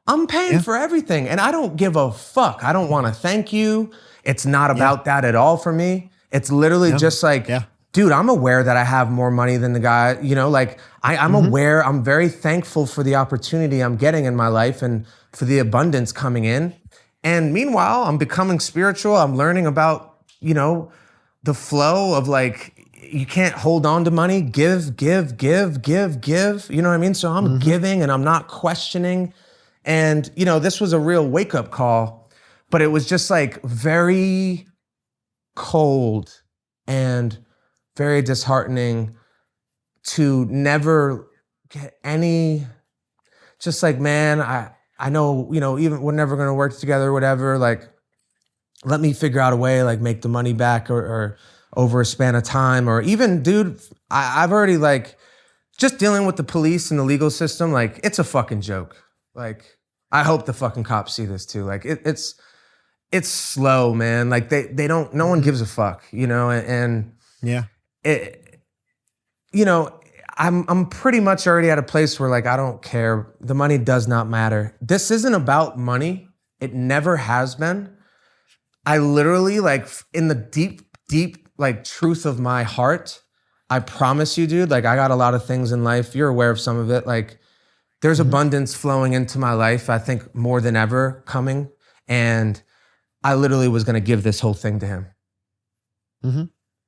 I'm paying for everything. And I don't give a fuck. I don't want to thank you. It's not about that at all for me. It's literally just like, dude, I'm aware that I have more money than the guy, like I'm aware, I'm very thankful for the opportunity I'm getting in my life and for the abundance coming in. And meanwhile, I'm becoming spiritual. I'm learning about, the flow of like, you can't hold on to money, give. You know what I mean? So I'm giving and I'm not questioning. And, this was a real wake up call, but it was just like very cold and very disheartening to never get any, just like, man, I know, even we're never going to work together or whatever, like, let me figure out a way, like make the money back or over a span of time, or even, dude, I've already like, just dealing with the police and the legal system, like it's a fucking joke. Like, I hope the fucking cops see this too. Like it's slow, man. Like they don't, no one gives a fuck, and I'm pretty much already at a place where like, I don't care. The money does not matter. This isn't about money. It never has been. I literally like in the deep, like truth of my heart, I promise you, dude, like I got a lot of things in life. You're aware of some of it. Like there's abundance flowing into my life, I think more than ever coming. And I literally was going to give this whole thing to him.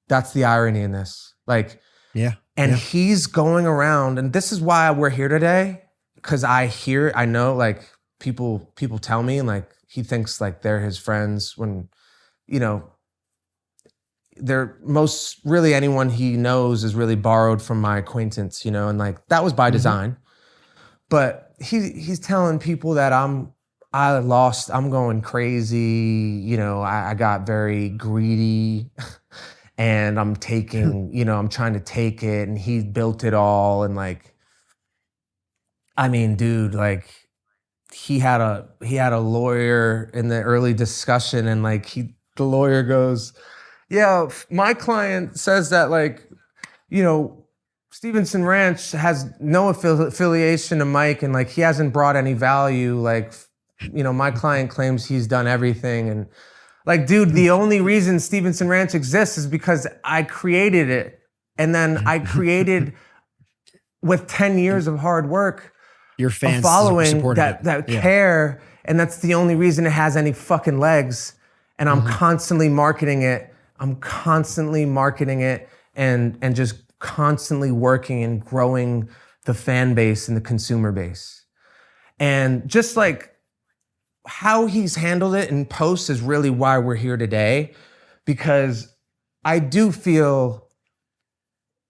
That's the irony in this. Like, he's going around, and this is why we're here today. Cause I know like people tell me, and like, he thinks like they're his friends when, you know, they're really anyone he knows is really borrowed from my acquaintance, you know, and like, that was by design. But he's telling people that I'm going crazy, you know, I got very greedy and I'm taking, you know, I'm trying to take it, and he built it all. And like, I mean, dude, like he had a lawyer in the early discussion, and like the lawyer goes, yeah, my client says that like, you know, Stevenson Ranch has no affiliation to Mike, and like he hasn't brought any value. Like, you know, my client claims he's done everything. And like, dude, the only reason Stevenson Ranch exists is because I created it. And then I created with 10 years of hard work, your fans following that care. And that's the only reason it has any fucking legs. And I'm constantly marketing it. I'm constantly marketing it and just constantly working and growing the fan base and the consumer base. And just like how he's handled it in post is really why we're here today, because I do feel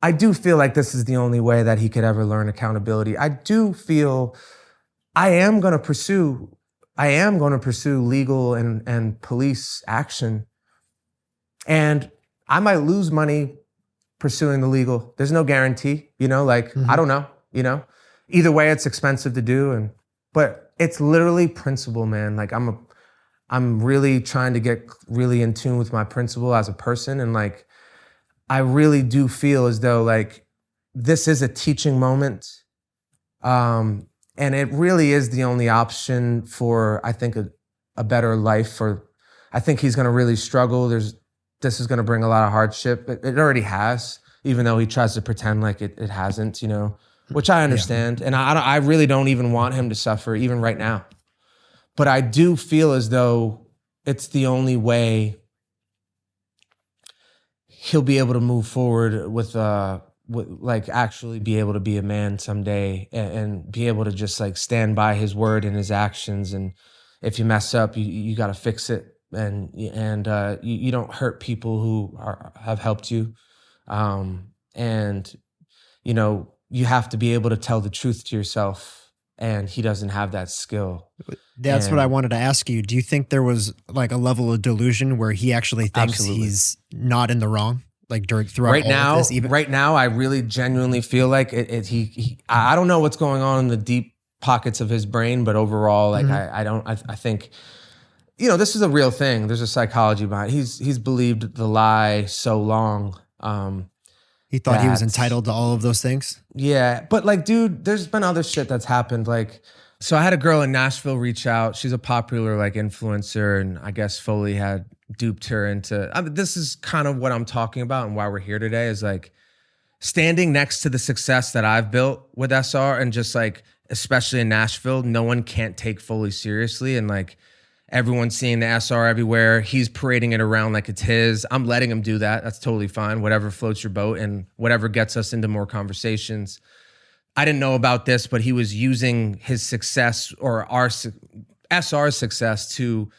like this is the only way that he could ever learn accountability. I do feel I am going to pursue legal and police action. And I might lose money pursuing the legal. There's no guarantee, you know, like, I don't know, you know, either way it's expensive to do. But it's literally principle, man. Like I'm really trying to get really in tune with my principle as a person. And like, I really do feel as though like this is a teaching moment. And it really is the only option for, I think, a better life I think he's going to really struggle. This is going to bring a lot of hardship. It already has, even though he tries to pretend like it hasn't, you know, which I understand. And I really don't even want him to suffer even right now. But I do feel as though it's the only way he'll be able to move forward with like actually be able to be a man someday and be able to just like stand by his word and his actions. And if you mess up, you got to fix it. And you don't hurt people who have helped you. And, you know, you have to be able to tell the truth to yourself, and he doesn't have that skill. That's what I wanted to ask you. Do you think there was like a level of delusion where he actually thinks he's not in the wrong? Like throughout all of this, right now, I really genuinely feel like I don't know what's going on in the deep pockets of his brain, but overall, like I think, you know, this is a real thing. There's a psychology behind it. He's believed the lie so long. He thought he was entitled to all of those things. Yeah, but like, dude, there's been other shit that's happened. Like, so I had a girl in Nashville reach out. She's a popular like influencer, and I guess Foley had duped her into. This is kind of what I'm talking about, and why we're here today is like standing next to the success that I've built with SR, and just like, especially in Nashville, no one can't take Foley seriously, and like, everyone's seeing the SR everywhere. He's parading it around like it's his. I'm letting him do that. That's totally fine. Whatever floats your boat and whatever gets us into more conversations. I didn't know about this, but he was using his success or our SR's success to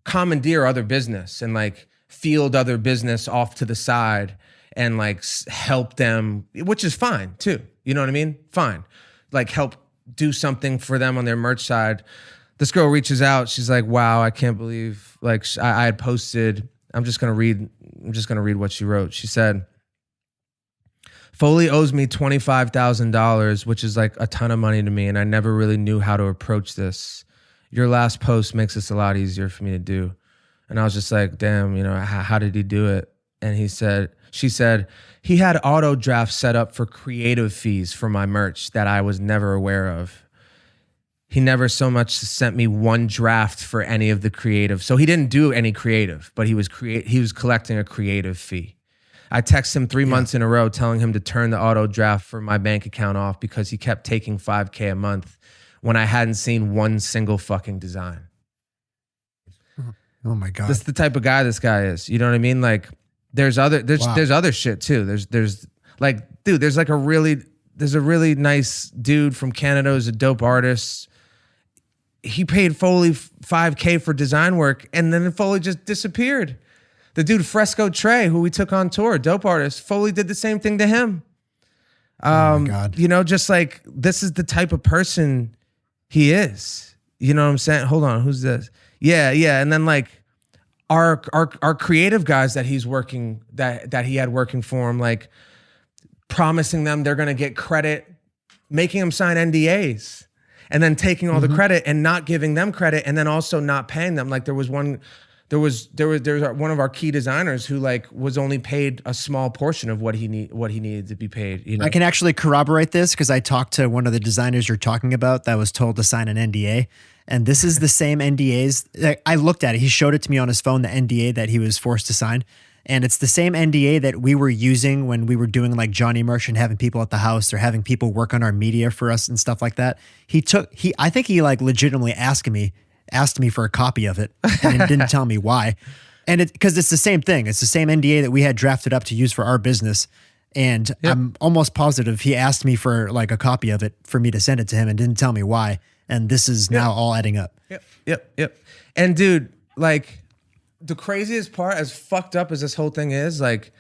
commandeer other business and like field other business off to the side and like help them, which is fine too. You know what I mean? Fine. Like help do something for them on their merch side. This girl reaches out. She's like, wow, I can't believe, like I had posted, I'm just going to read what she wrote. She said, Foley owes me $25,000, which is like a ton of money to me. And I never really knew how to approach this. Your last post makes this a lot easier for me to do. And I was just like, damn, you know, how did he do it? And she said, he had auto drafts set up for creative fees for my merch that I was never aware of. He never so much sent me one draft for any of the creative. So he didn't do any creative, but he was collecting a creative fee. I texted him 3 months in a row telling him to turn the auto draft for my bank account off because he kept taking $5K a month when I hadn't seen one single fucking design. Oh my God. This is the type of guy this guy is. You know what I mean? Like there's other shit too. There's like, dude, there's a really nice dude from Canada who's a dope artist. He paid Foley $5K for design work, and then Foley just disappeared. The dude Fresco Trey, who we took on tour, dope artist, Foley did the same thing to him. Oh my God. You know, just like this is the type of person he is. You know what I'm saying? Hold on, who's this? Yeah. And then like our creative guys that he's working, that he had working for him, like promising them they're gonna get credit, making them sign NDAs. And then taking all the credit and not giving them credit, and then also not paying them. Like there was one of our key designers who like was only paid a small portion of what he needed to be paid. You know? I can actually corroborate this because I talked to one of the designers you're talking about that was told to sign an NDA, and this is the same NDAs. I looked at it. He showed it to me on his phone, the NDA that he was forced to sign. And it's the same NDA that we were using when we were doing like Johnny Merch and having people at the house or having people work on our media for us and stuff like that. I think he like legitimately asked me for a copy of it and didn't tell me why. And because it's the same thing. It's the same NDA that we had drafted up to use for our business. And I'm almost positive he asked me for like a copy of it for me to send it to him and didn't tell me why. And this is now all adding up. Yep. And dude, like, the craziest part, as fucked up as this whole thing is, like,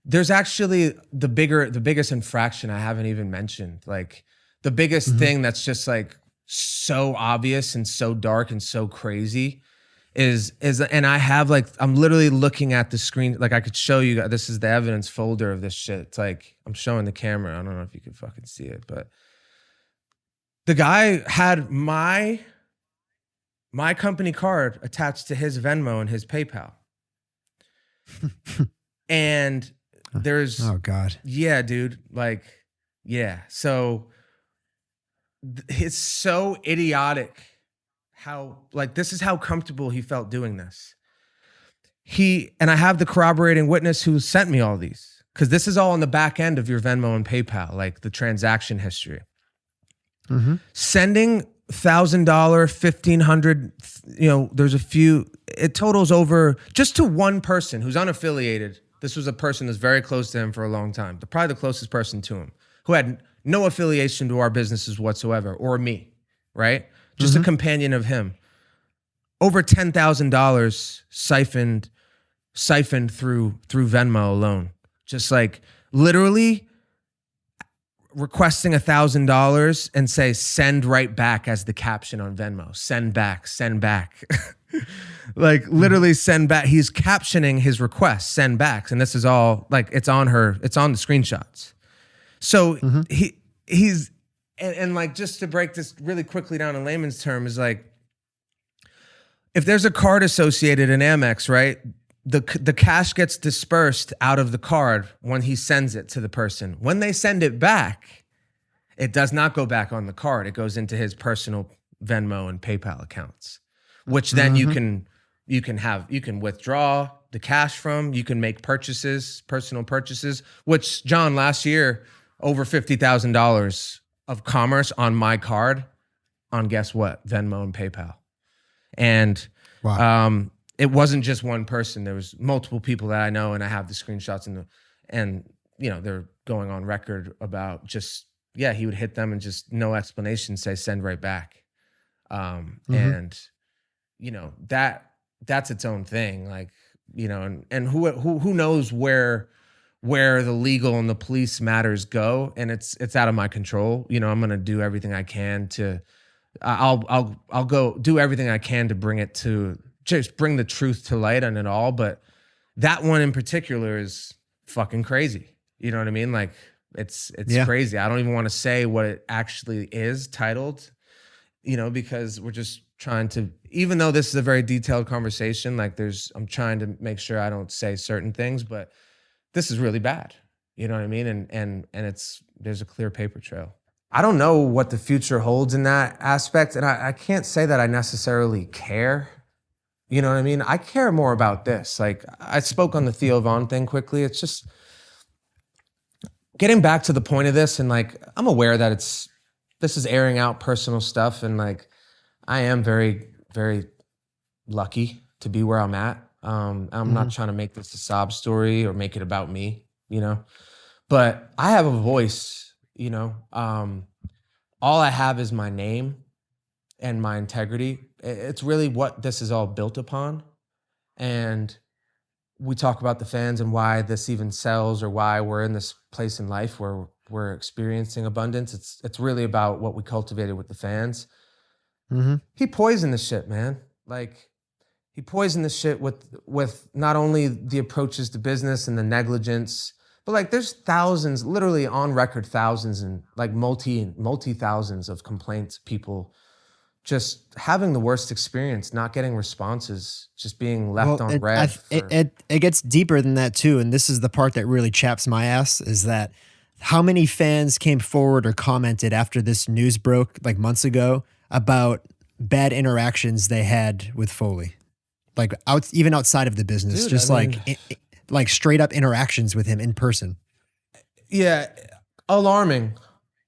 there's actually the biggest infraction I haven't even mentioned. Like, the biggest thing that's just like so obvious and so dark and so crazy is, and I have like, I'm literally looking at the screen. Like I could show you, this is the evidence folder of this shit. It's like, I'm showing the camera. I don't know if you can fucking see it, but the guy had my company card attached to his Venmo and his PayPal. And there's, oh God. Yeah, dude. Like, yeah. So it's so idiotic how, like, this is how comfortable he felt doing this. And I have the corroborating witness who sent me all these, because this is all on the back end of your Venmo and PayPal, like the transaction history. Sending $1,000, $1,500, you know, there's a few, it totals over just to one person who's unaffiliated. This was a person that's very close to him for a long time, probably the closest person to him, who had no affiliation to our businesses whatsoever, or me, right? Just a companion of him. Over $10,000 siphoned through Venmo alone. Just like literally requesting $1,000 and say, send right back as the caption on Venmo. Send back. Like literally send back. He's captioning his request, send back. And this is all like, it's on the screenshots. So he's, and like, just to break this really quickly down in layman's term is like, if there's a card associated in Amex, right? The cash gets dispersed out of the card when he sends it to the person. When they send it back, it does not go back on the card. It goes into his personal Venmo and PayPal accounts, which then you can withdraw the cash from. You can make purchases, personal purchases, which John, last year, over $50,000 of commerce on my card on, guess what? Venmo and PayPal. And wow. It wasn't just one person. There was multiple people that I know, and I have the screenshots and you know, they're going on record about just, yeah, he would hit them and just no explanation say send right back. And you know, that's its own thing. Like, you know, and who knows where the legal and the police matters go, and it's out of my control. You know, I'm gonna do everything I can to I'll go do everything I can to bring the truth to light on it all. But that one in particular is fucking crazy. You know what I mean? Like it's crazy. I don't even want to say what it actually is titled, you know, because we're just trying to, even though this is a very detailed conversation, like I'm trying to make sure I don't say certain things, but this is really bad. You know what I mean? And there's a clear paper trail. I don't know what the future holds in that aspect. And I can't say that I necessarily care. You know what I mean? I care more about this. Like I spoke on the Theo Von thing quickly. It's just, getting back to the point of this, and like, I'm aware that this is airing out personal stuff, and like, I am very, very lucky to be where I'm at. I'm not trying to make this a sob story or make it about me, you know, but I have a voice, you know. All I have is my name and my integrity. It's really what this is all built upon. And we talk about the fans and why this even sells, or why we're in this place in life where we're experiencing abundance. It's really about what we cultivated with the fans. He poisoned the shit, man. Like, he poisoned the shit with not only the approaches to business and the negligence, but like, there's thousands, literally on record, thousands and like multi thousands of complaints, people just having the worst experience, not getting responses, just being left on red. It gets deeper than that too. And this is the part that really chaps my ass, is that how many fans came forward or commented after this news broke like months ago about bad interactions they had with Foley, like even outside of the business. Dude, just like straight up interactions with him in person. Yeah. Alarming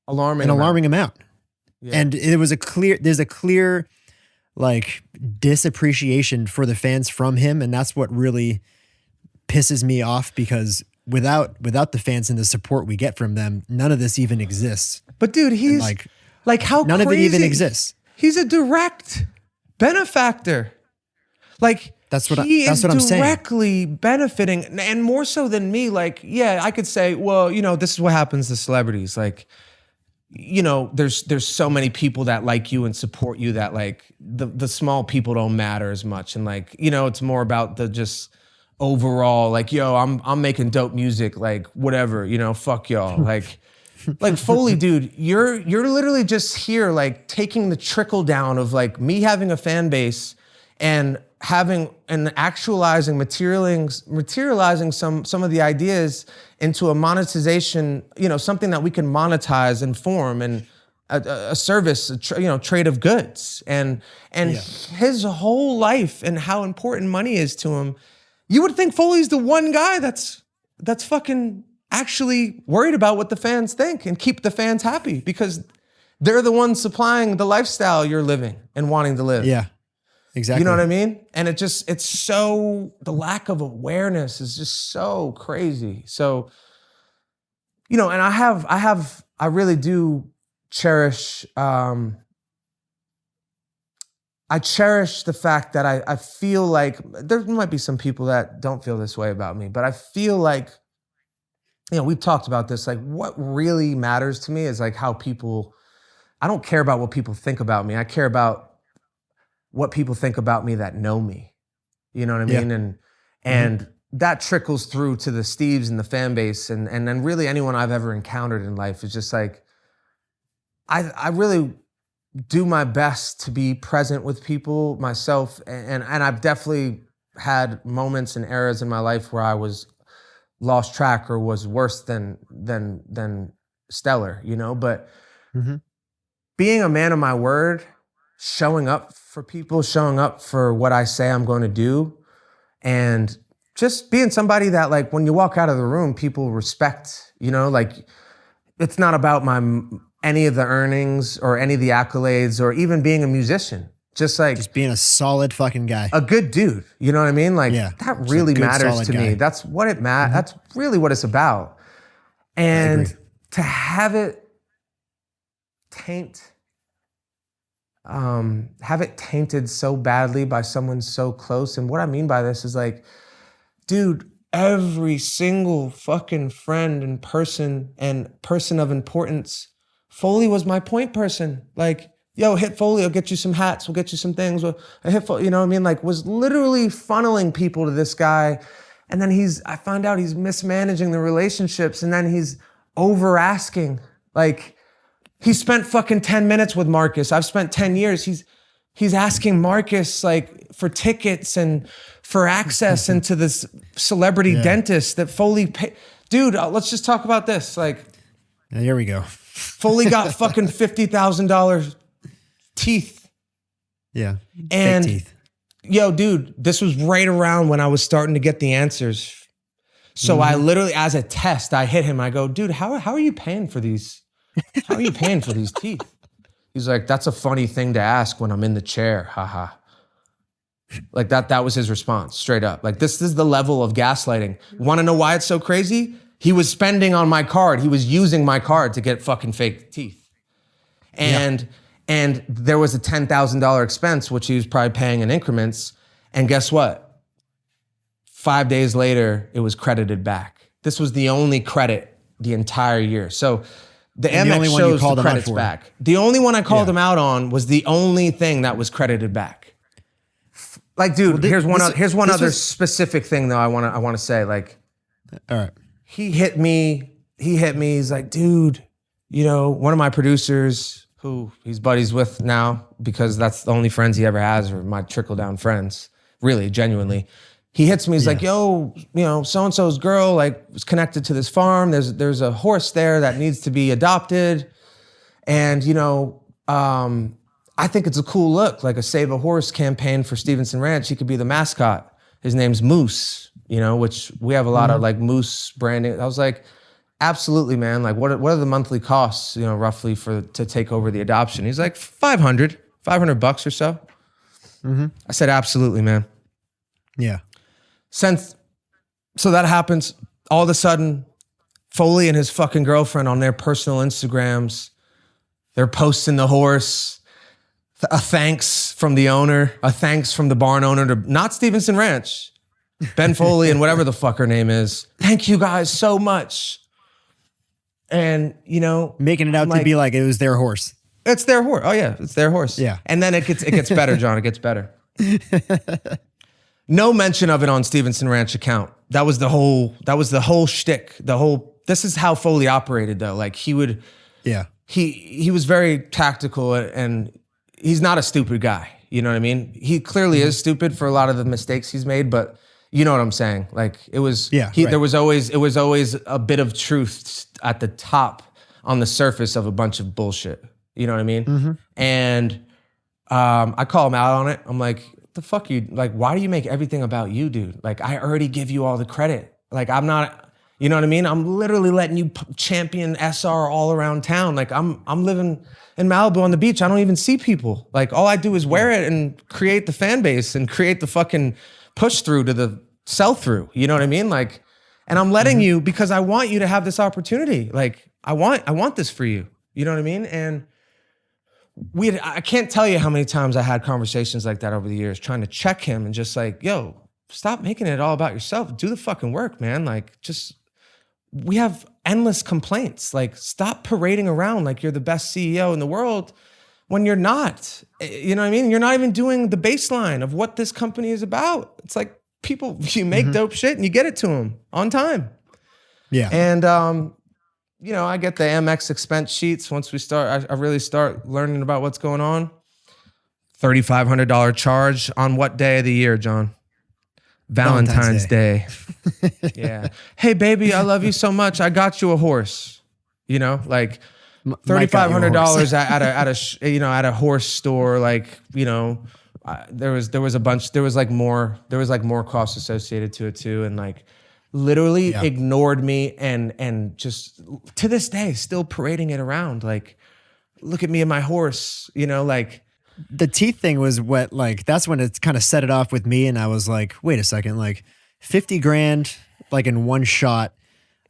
amount. Yeah. And there's a clear like disappreciation for the fans from him. And that's what really pisses me off, because without the fans and the support we get from them, none of this even exists. But dude, he's like how none crazy, of it even exists. He's a direct benefactor. Like, that's what I'm saying. Directly benefiting, and more so than me. Like, yeah, I could say, well, you know, this is what happens to celebrities. Like, you know, there's so many people that like you and support you that like the small people don't matter as much, and like, you know, it's more about the just overall, like, yo, I'm making dope music, like whatever, you know, fuck y'all, like. Like Foley, dude, you're literally just here, like taking the trickle down of like me having a fan base and having and actualizing, materializing some of the ideas into a monetization, you know, something that we can monetize and form, and a service, trade of goods, and his whole life and how important money is to him. You would think Foley's the one guy that's fucking actually worried about what the fans think and keep the fans happy, because they're the ones supplying the lifestyle you're living and wanting to live. Yeah, exactly. You know what I mean? And it's so, the lack of awareness is just so crazy. So, you know, and I really do cherish, I cherish the fact that I feel like there might be some people that don't feel this way about me, but I feel like, you know, we've talked about this, like what really matters to me is like how people, I don't care about what people think about me. I care about what people think about me that know me. You know what I mean? And that trickles through to the Steves and the fan base, and then really anyone I've ever encountered in life. Is just like, I really do my best to be present with people myself. And I've definitely had moments and eras in my life where I was lost track or was worse than stellar, you know, but being a man of my word, showing up for people, showing up for what I say I'm going to do, and just being somebody that like when you walk out of the room, people respect, you know, like it's not about any of the earnings or any of the accolades or even being a musician. Just being a solid fucking guy. A good dude. You know what I mean? Like, that really matters to me. That's what it matters. That's really what it's about. And to have it tainted so badly by someone so close. And what I mean by this is like, dude, every single fucking friend and person of importance, Foley was my point person. Like, yo, hit Foley, I'll get you some hats, we'll get you some things. I hit Foley, you know what I mean? Like, was literally funneling people to this guy. And then I find out he's mismanaging the relationships, and then he's over asking. Like, he spent fucking 10 minutes with Marcus. I've spent 10 years. He's asking Marcus like for tickets and for access into this celebrity dentist that Foley paid. Dude, let's just talk about this. Like, here we go. Foley got fucking $50,000 teeth. Yeah. And fake teeth. Yo, dude, this was right around when I was starting to get the answers. So I literally, as a test, I hit him. I go, dude, how are you paying for these? How are you paying for these teeth? He's like, that's a funny thing to ask when I'm in the chair. Haha. Like that was his response, straight up. Like, this is the level of gaslighting. Want to know why it's so crazy? He was spending on my card. He was using my card to get fucking fake teeth. And there was a $10,000 expense, which he was probably paying in increments. And guess what? 5 days later, it was credited back. This was the only credit the entire year. So the Amex shows the credits back. The only one I called him out on was the only thing that was credited back. Like, dude, here's one other specific thing though I want to say. Like, all right, he hit me. He's like, dude, you know, one of my producers who he's buddies with now, because that's the only friends he ever has, or my trickle down friends, really, genuinely. He hits me, he's like, yo, you know, so-and-so's girl, like, was connected to this farm. There's a horse there that needs to be adopted. And, you know, I think it's a cool look, like a Save a Horse campaign for Stevenson Ranch. He could be the mascot. His name's Moose, you know, which we have a lot of like Moose branding. I was like, absolutely, man. Like, what are the monthly costs, you know, roughly to take over the adoption? He's like, $500 or so. I said, absolutely, man. Yeah. So that happens. All of a sudden, Foley and his fucking girlfriend on their personal Instagrams, they're posting the horse, a thanks from the owner, a thanks from the barn owner to not Stevenson Ranch, Ben Foley and whatever the fuck her name is. Thank you guys so much. And, you know, making it out to be like it was their horse. It's their horse. Oh yeah, it's their horse. Yeah. And then it gets better, John. It gets better. No mention of it on Stevenson Ranch account. That was the whole shtick. This is how Foley operated though. Like he was very tactical, and he's not a stupid guy. You know what I mean? He clearly is stupid for a lot of the mistakes he's made, but you know what I'm saying? Like it was, there was always a bit of truth at the top on the surface of a bunch of bullshit. You know what I mean? And I call him out on it. I'm like, the fuck you, like, why do you make everything about you, dude? Like, I already give you all the credit. Like, I'm not, you know what I mean? I'm literally letting you champion SR all around town. Like, I'm living in Malibu on the beach. I don't even see people. Like, all I do is wear it and create the fan base and create the fucking push through to the sell through. You know what I mean? Like, and I'm letting you because I want you to have this opportunity. Like, I want this for you. You know what I mean? And I can't tell you how many times I had conversations like that over the years, trying to check him and just like, yo, stop making it all about yourself. Do the fucking work, man. Like, we have endless complaints. Like, stop parading around like you're the best CEO in the world when you're not. You know what I mean? You're not even doing the baseline of what this company is about. It's like you make dope shit and you get it to them on time. Yeah. And, you know, I get the Amex expense sheets once we start. I really start learning about what's going on. $3,500 charge on what day of the year, John? Valentine's Day. Yeah. Hey, baby, I love you so much. I got you a horse. You know, like $3,500 at a horse store. Like, you know, there was more costs associated to it too, and like. Literally ignored me and just to this day still parading it around like, look at me and my horse, you know, like the teeth thing was what, like, that's when it kind of set it off with me. And I was like, wait a second, like 50 grand, like in one shot.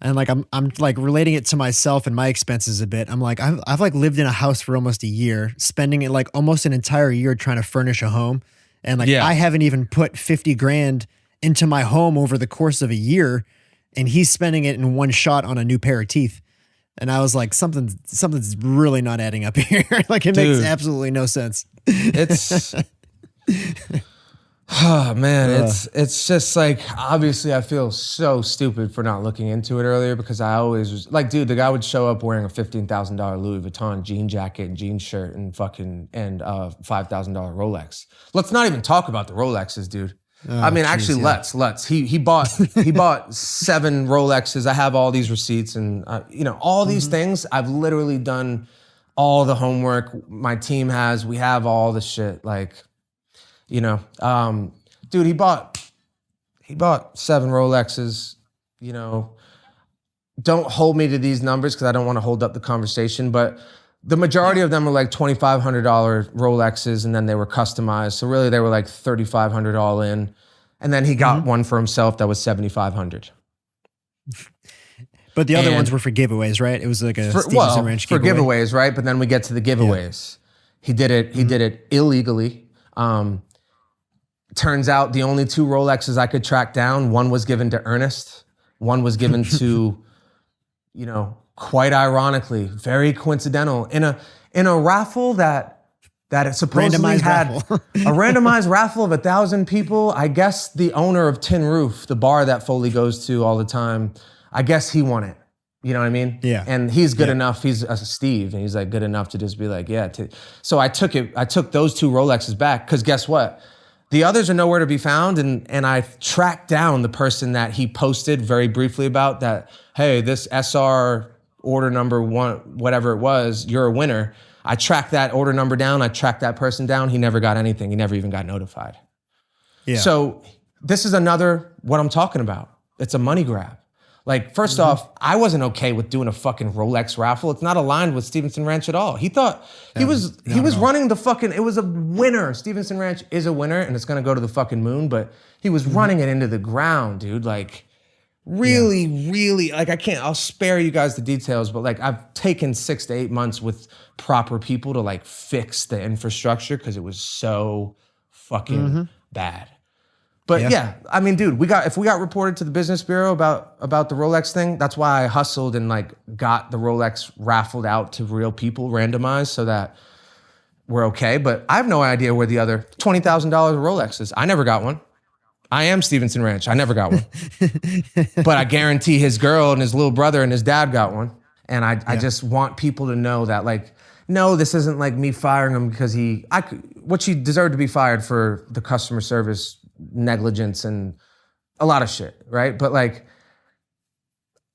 And like, I'm like relating it to myself and my expenses a bit. I'm like, I've like lived in a house for almost a year, spending it like almost an entire year trying to furnish a home. And like, I haven't even put 50 grand into my home over the course of a year, and he's spending it in one shot on a new pair of teeth. And I was like, something's really not adding up here. Like, it makes absolutely no sense. It's oh man, it's just like, obviously I feel so stupid for not looking into it earlier, because I always was like, dude, the guy would show up wearing a $15,000 Louis Vuitton jean jacket and jean shirt and $5,000 Rolex. Let's not even talk about the Rolexes, dude. I mean, actually, let's. He bought 7 Rolexes. I have all these receipts, and you know, all these things. I've literally done all the homework. My team has. We have all the shit. Like, you know, dude, he bought 7 Rolexes. you know, don't hold me to these numbers because I don't want to hold up the conversation, but the majority of them were like $2,500 Rolexes, and then they were customized. So really they were like $3,500 all in. And then he got one for himself that was $7,500. But the other ones were for giveaways, right? It was like a Stevenson Ranch giveaway. For giveaways, right? But then we get to the giveaways. Yeah. He did it illegally. Turns out the only 2 Rolexes I could track down, one was given to Ernest, one was given to, you know, quite ironically, very coincidental, in a raffle that it supposedly had a randomized raffle of 1,000 people. I guess the owner of Tin Roof, the bar that Foley goes to all the time, I guess he won it. You know what I mean? Yeah. And he's good enough. He's Steve, and he's like good enough to just be like, yeah. So I took those 2 Rolexes back because guess what? The others are nowhere to be found, and I tracked down the person that he posted very briefly about that. Hey, this SR order number 1, whatever it was, you're a winner. I tracked that order number down. I tracked that person down. He never got anything. He never even got notified. Yeah. So this is another what I'm talking about. It's a money grab. Like, first off, I wasn't okay with doing a fucking Rolex raffle. It's not aligned with Stevenson Ranch at all. He thought he was running the fucking, it was a winner. Stevenson Ranch is a winner and it's gonna go to the fucking moon, but he was running it into the ground, dude. Like, really, like I'll spare you guys the details, but like I've taken 6 to 8 months with proper people to like fix the infrastructure because it was so fucking bad. But yeah, I mean, dude, if we got reported to the Business Bureau about the Rolex thing, that's why I hustled and like got the Rolex raffled out to real people, randomized, so that we're okay. But I have no idea where the other $20,000 Rolex is. I never got one. I am Stevenson Ranch. I never got one. But I guarantee his girl and his little brother and his dad got one. And I just want people to know that, like, no, this isn't like me firing him because what she deserved to be fired for the customer service negligence and a lot of shit, right? But like,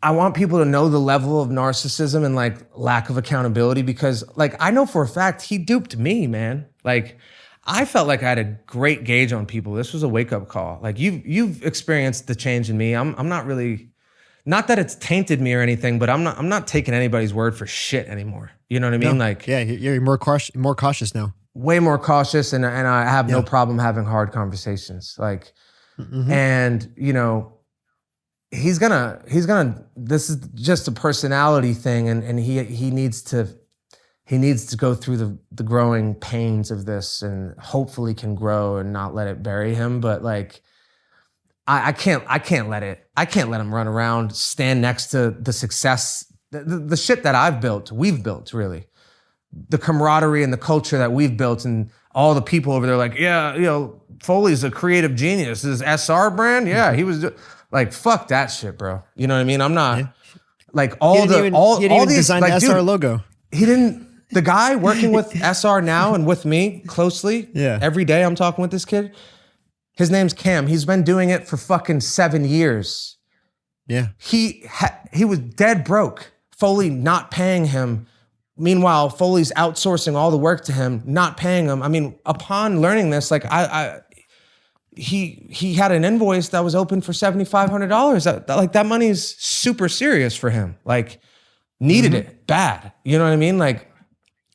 I want people to know the level of narcissism and like lack of accountability because like, I know for a fact he duped me, man. Like, I felt like I had a great gauge on people. This was a wake-up call. Like, you've experienced the change in me. I'm not really, not that it's tainted me or anything, but I'm not taking anybody's word for shit anymore. You know what I mean? No. Like, yeah, you're more cautious now. Way more cautious, and I have no problem having hard conversations. Like, and you know, he's gonna. This is just a personality thing, and he needs to go through the growing pains of this, and hopefully can grow and not let it bury him. But like, I can't let him run around, stand next to the success, the shit that we've built really. The camaraderie and the culture that we've built, and all the people over there like, yeah, you know, Foley's a creative genius. This SR brand, yeah, he was like, fuck that shit, bro. You know what I mean? I'm not like all these design like, the SR dude, logo. He didn't. The guy working with SR now and with me closely, every day I'm talking with this kid. His name's Cam. He's been doing it for fucking 7 years. Yeah, he was dead broke. Foley not paying him. Meanwhile, Foley's outsourcing all the work to him, not paying him. I mean, upon learning this, like he had an invoice that was open for $7,500. That money is super serious for him. Like, needed it bad. You know what I mean? Like,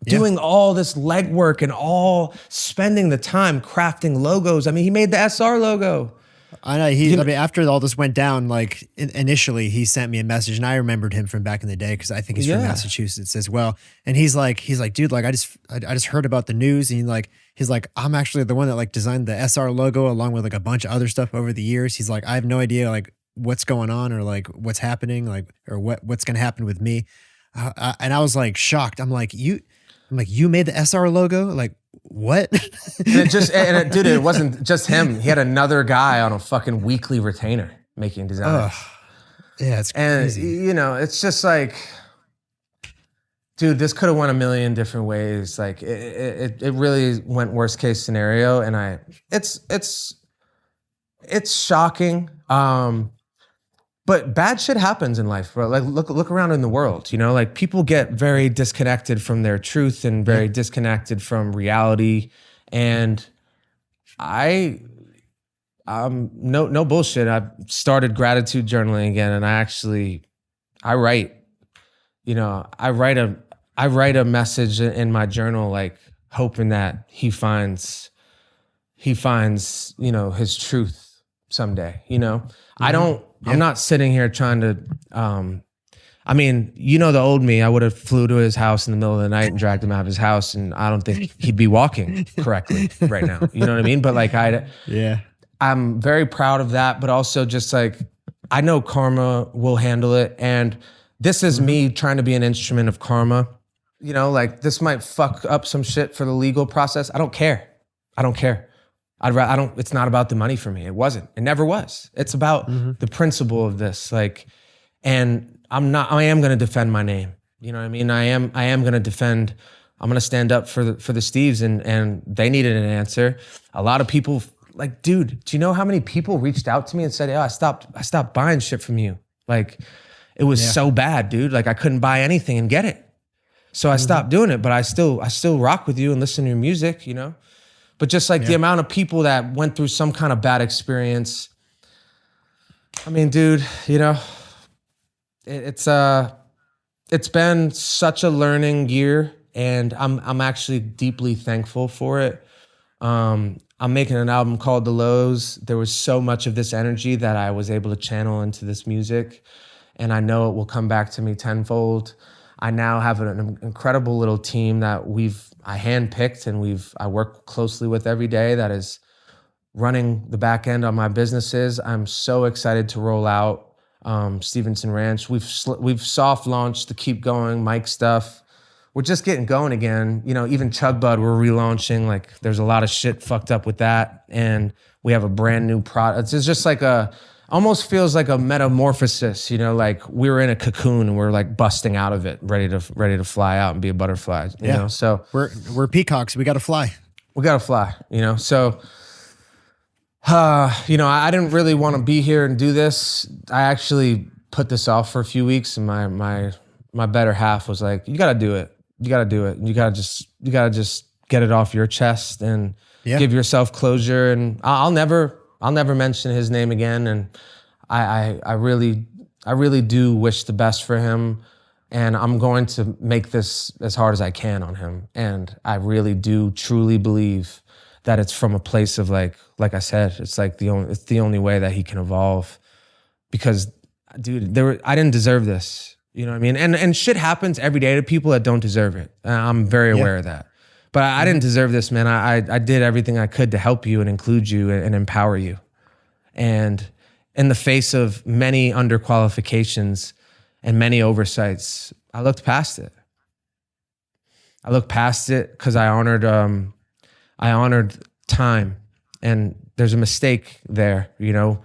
doing all this legwork and all spending the time crafting logos. I mean, he made the SR logo. I know. I mean, after all this went down, like initially he sent me a message, and I remembered him from back in the day because I think he's from Massachusetts as well. And he's like, dude, like I just heard about the news, and he's like, I'm actually the one that like designed the SR logo along with like a bunch of other stuff over the years. He's like, I have no idea like what's going on or like what's happening, like or what's gonna happen with me. And I was like shocked. I'm like, you made the SR logo? Like, what? Dude, it wasn't just him. He had another guy on a fucking weekly retainer making designs. Yeah, it's crazy. And, you know, it's just like, dude, this could have went a million different ways. Like, it really went worst case scenario. And it's shocking. But bad shit happens in life, bro. Like, look around in the world, you know, like people get very disconnected from their truth and very disconnected from reality. And I no bullshit. I've started gratitude journaling again, and I write. You know, I write a message in my journal, like hoping that he finds, you know, his truth someday. You know, I'm not sitting here trying to. I mean, you know, the old me, I would have flew to his house in the middle of the night and dragged him out of his house, and I don't think he'd be walking correctly right now. You know what I mean? But like, I'm very proud of that, but also just like, I know karma will handle it. And this is me trying to be an instrument of karma. You know, like this might fuck up some shit for the legal process. I don't care. It's not about the money for me. It wasn't. It never was. It's about the principle of this. Like, and I am going to defend my name. You know what I mean? I am going to defend, I'm going to stand up for the Steves, and they needed an answer. A lot of people, like, dude, do you know how many people reached out to me and said, "Oh, I stopped buying shit from you. Like, it was so bad, dude. Like, I couldn't buy anything and get it. So I stopped doing it, but I still rock with you and listen to your music, you know?" But just like the amount of people that went through some kind of bad experience, I mean, dude, you know, it's been such a learning year, and I'm actually deeply thankful for it. I'm making an album called The Lows. There was so much of this energy that I was able to channel into this music, and I know it will come back to me tenfold. I now have an incredible little team that I handpicked and I work closely with every day, that is running the back end on my businesses. I'm so excited to roll out Stevenson Ranch. We've soft launched the Keep Going Mike stuff. We're just getting going again. You know, even Chug Bud, we're relaunching. Like, there's a lot of shit fucked up with that, and we have a brand new product. It's just like almost feels like a metamorphosis. You know, like we were in a cocoon and we're like busting out of it, ready to fly out and be a butterfly. You know, so we're peacocks. We got to fly. You know, so. You know, I didn't really want to be here and do this. I actually put this off for a few weeks, and my better half was like, "You got to do it. You got to do it. You got to just get it off your chest and give yourself closure." And I'll never mention his name again. And I really do wish the best for him. And I'm going to make this as hard as I can on him. And I really do truly believe that it's from a place of like I said, it's like it's the only way that he can evolve. Because, dude, I didn't deserve this. You know what I mean? And shit happens every day to people that don't deserve it. I'm very aware of that. But I didn't deserve this, man. I did everything I could to help you and include you and empower you. And in the face of many underqualifications and many oversights, I looked past it. I looked past it because I honored time. And there's a mistake there, you know.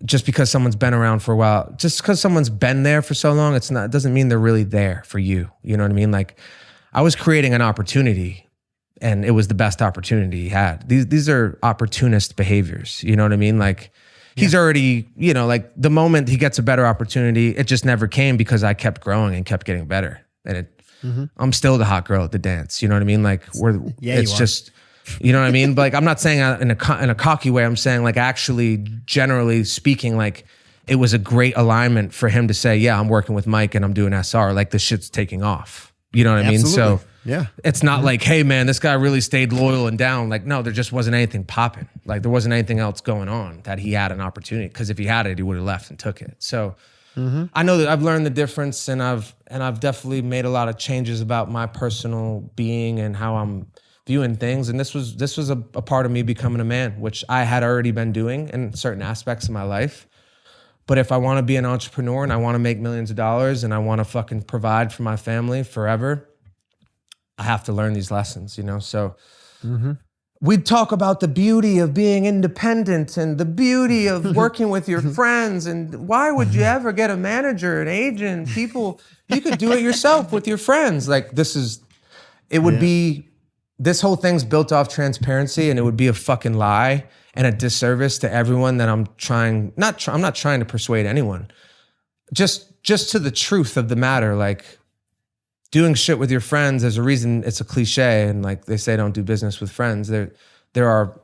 Just because someone's been around for a while, just because someone's been there for so long, it doesn't mean they're really there for you. You know what I mean? Like, I was creating an opportunity, and it was the best opportunity he had. These are opportunist behaviors. You know what I mean? Like, he's already, you know, like the moment he gets a better opportunity, it just never came because I kept growing and kept getting better. And I'm still the hot girl at the dance. You know what I mean? Like, it's just. You know what I mean? But like, I'm not saying in a cocky way. I'm saying, like, actually, generally speaking, like, it was a great alignment for him to say, "Yeah, I'm working with Mike and I'm doing SR. Like, the shit's taking off." You know what I mean? So it's not like, "Hey, man, this guy really stayed loyal and down." Like, no, there just wasn't anything popping. Like, there wasn't anything else going on that he had an opportunity. Because if he had it, he would have left and took it. So I know that I've learned the difference, and I've definitely made a lot of changes about my personal being and how I'm viewing things. And this was a part of me becoming a man, which I had already been doing in certain aspects of my life. But if I want to be an entrepreneur and I want to make millions of dollars and I want to fucking provide for my family forever, I have to learn these lessons, you know? So we'd talk about the beauty of being independent and the beauty of working with your friends. And why would you ever get a manager, an agent, people? You could do it yourself with your friends. Like, this whole thing's built off transparency, and it would be a fucking lie and a disservice to everyone that I'm not trying to persuade anyone. Just to the truth of the matter, like, doing shit with your friends, there's a reason it's a cliche, and like they say, don't do business with friends. There are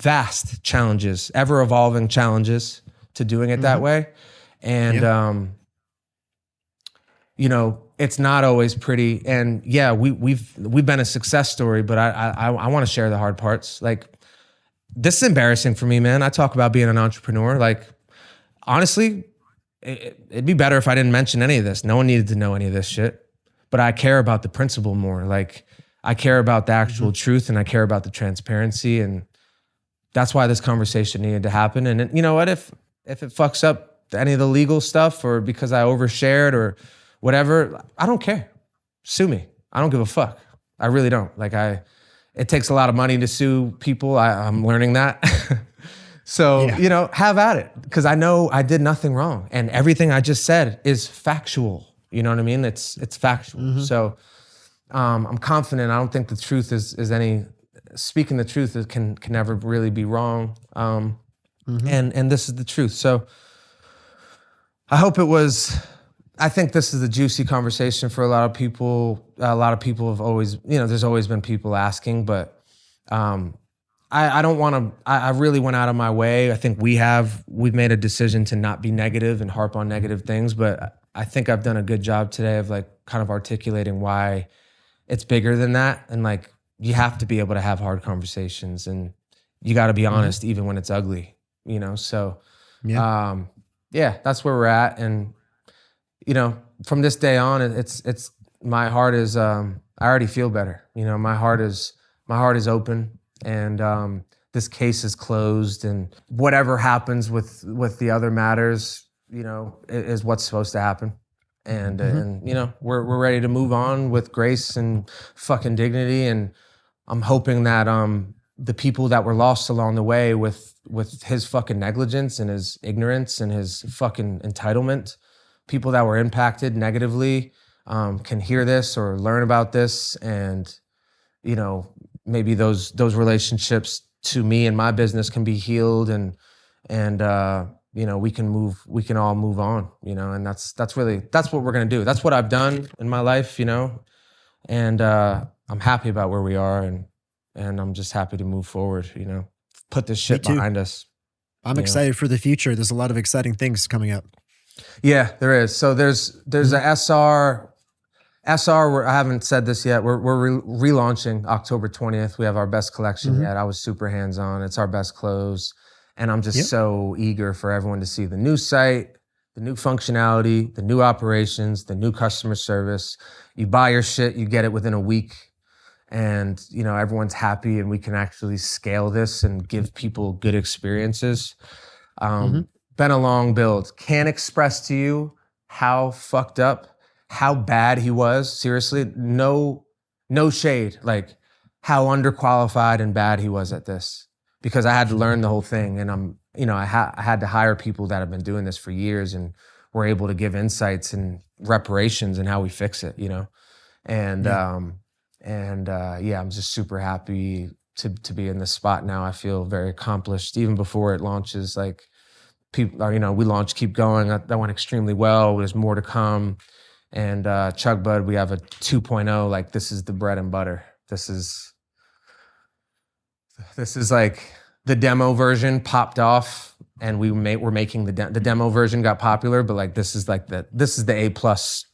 vast challenges, ever evolving challenges to doing it that way. And, you know, it's not always pretty. And yeah, we've been a success story, but I want to share the hard parts. Like, this is embarrassing for me, man. I talk about being an entrepreneur. Like, honestly, it'd be better if I didn't mention any of this. No one needed to know any of this shit, but I care about the principle more. Like, I care about the actual truth, and I care about the transparency. And that's why this conversation needed to happen. And you know what, if it fucks up any of the legal stuff, or because I overshared or whatever, I don't care. Sue me. I don't give a fuck. I really don't. Like, it takes a lot of money to sue people. I'm learning that. So, you know, have at it. Because I know I did nothing wrong. And everything I just said is factual. You know what I mean? It's factual. So I'm confident. I don't think the truth is any, speaking the truth can never really be wrong. And this is the truth. So I hope it was, I think this is a juicy conversation for a lot of people. A lot of people have always, you know, there's always been people asking, but I don't want to, I really went out of my way. I think we've made a decision to not be negative and harp on negative things, but I think I've done a good job today of like kind of articulating why it's bigger than that. And like, you have to be able to have hard conversations, and you got to be honest even when it's ugly, you know? So yeah, that's where we're at. And, you know, from this day on, it's my heart is, I already feel better. You know, my heart is open, and this case is closed, and whatever happens with the other matters, you know, is what's supposed to happen. And, and you know, we're ready to move on with grace and fucking dignity. And I'm hoping that, the people that were lost along the way with his fucking negligence and his ignorance and his fucking entitlement, people that were impacted negatively, can hear this or learn about this, and, you know, maybe those relationships to me and my business can be healed, and you know, we can all move on, you know, and that's what we're gonna do. That's what I've done in my life, you know, and I'm happy about where we are, and I'm just happy to move forward, you know, put this shit behind us. I'm excited for the future. There's a lot of exciting things coming up. Yeah, there is. So there's a SR. I haven't said this yet. We're relaunching October 20th. We have our best collection yet. I was super hands-on. It's our best clothes. And I'm just so eager for everyone to see the new site, the new functionality, the new operations, the new customer service. You buy your shit, you get it within a week. And, you know, everyone's happy, and we can actually scale this and give people good experiences. Been a long build. Can't express to you how fucked up, how bad he was. Seriously, no shade. Like, how underqualified and bad he was at this, because I had to learn the whole thing. And I had to hire people that have been doing this for years, and were able to give insights and reparations and how we fix it, you know? And, I'm just super happy to be in this spot now. I feel very accomplished. Even before it launches, like, people are, you know, we launched Keep Going. That went extremely well. There's more to come. And Chug Bud, we have a 2.0. Like, this is the bread and butter. This is like the demo version popped off, and we're making the demo version got popular, but like, this is the A+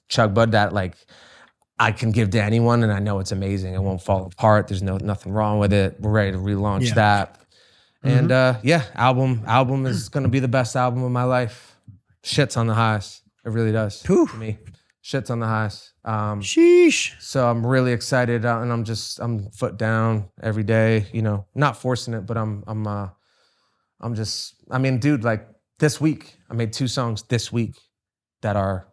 Chug Bud that like I can give to anyone, and I know it's amazing. It won't fall apart. There's nothing wrong with it. We're ready to relaunch that. And album is gonna be the best album of my life. Shit's on the highs. It really does. To me. Shit's on the highs. Sheesh. So I'm really excited, and I'm foot down every day. You know, not forcing it, but I mean, dude, like, this week I made 2 songs this week that are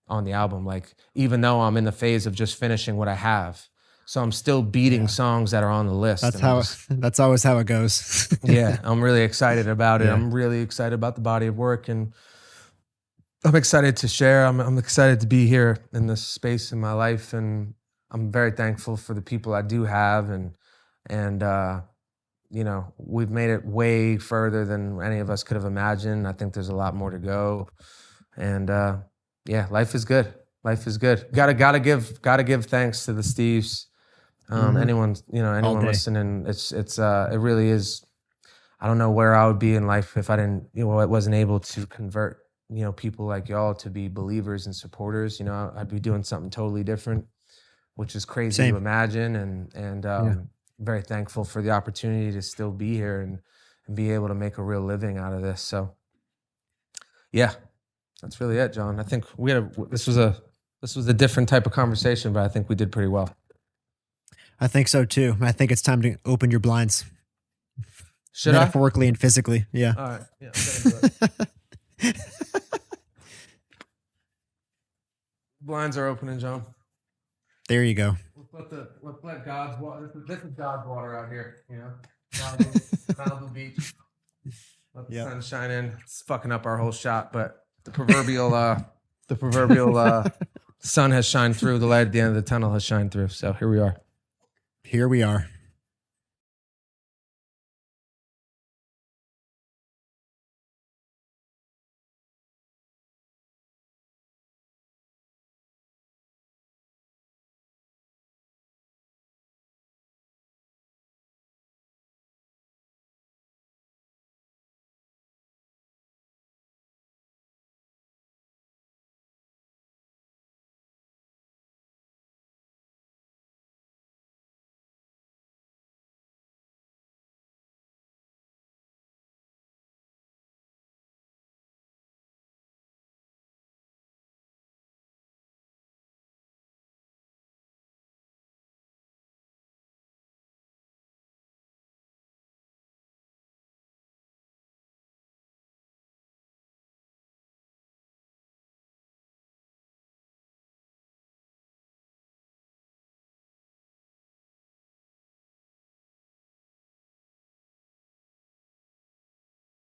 on the album. Like, even though I'm in the phase of just finishing what I have, so I'm still beating songs that are on the list. That's always how it goes. Yeah, I'm really excited about it. Yeah. I'm really excited about the body of work, and I'm excited to share. I'm excited to be here in this space in my life, and I'm very thankful for the people I do have, and you know, we've made it way further than any of us could have imagined. I think there's a lot more to go, and life is good. Life is good. Gotta give thanks to the Steves. Anyone listening, it really is. I don't know where I would be in life if I didn't, I wasn't able to convert, people like y'all to be believers and supporters. I'd be doing something totally different, which is crazy Same. to imagine. And very thankful for the opportunity to still be here and be able to make a real living out of this. So yeah, that's really it, John. I think this was a different type of conversation, but I think we did pretty well. I think so too. I think it's time to open your blinds. Should metaphorically and physically? Yeah. All right. Yeah. I'm Blinds are opening, John. There you go. Let's let God's water. This is God's water out here. Malibu Beach. Let the sun shine in. It's fucking up our whole shot, but the proverbial sun has shined through. The light at the end of the tunnel has shined through. So here we are. Here we are.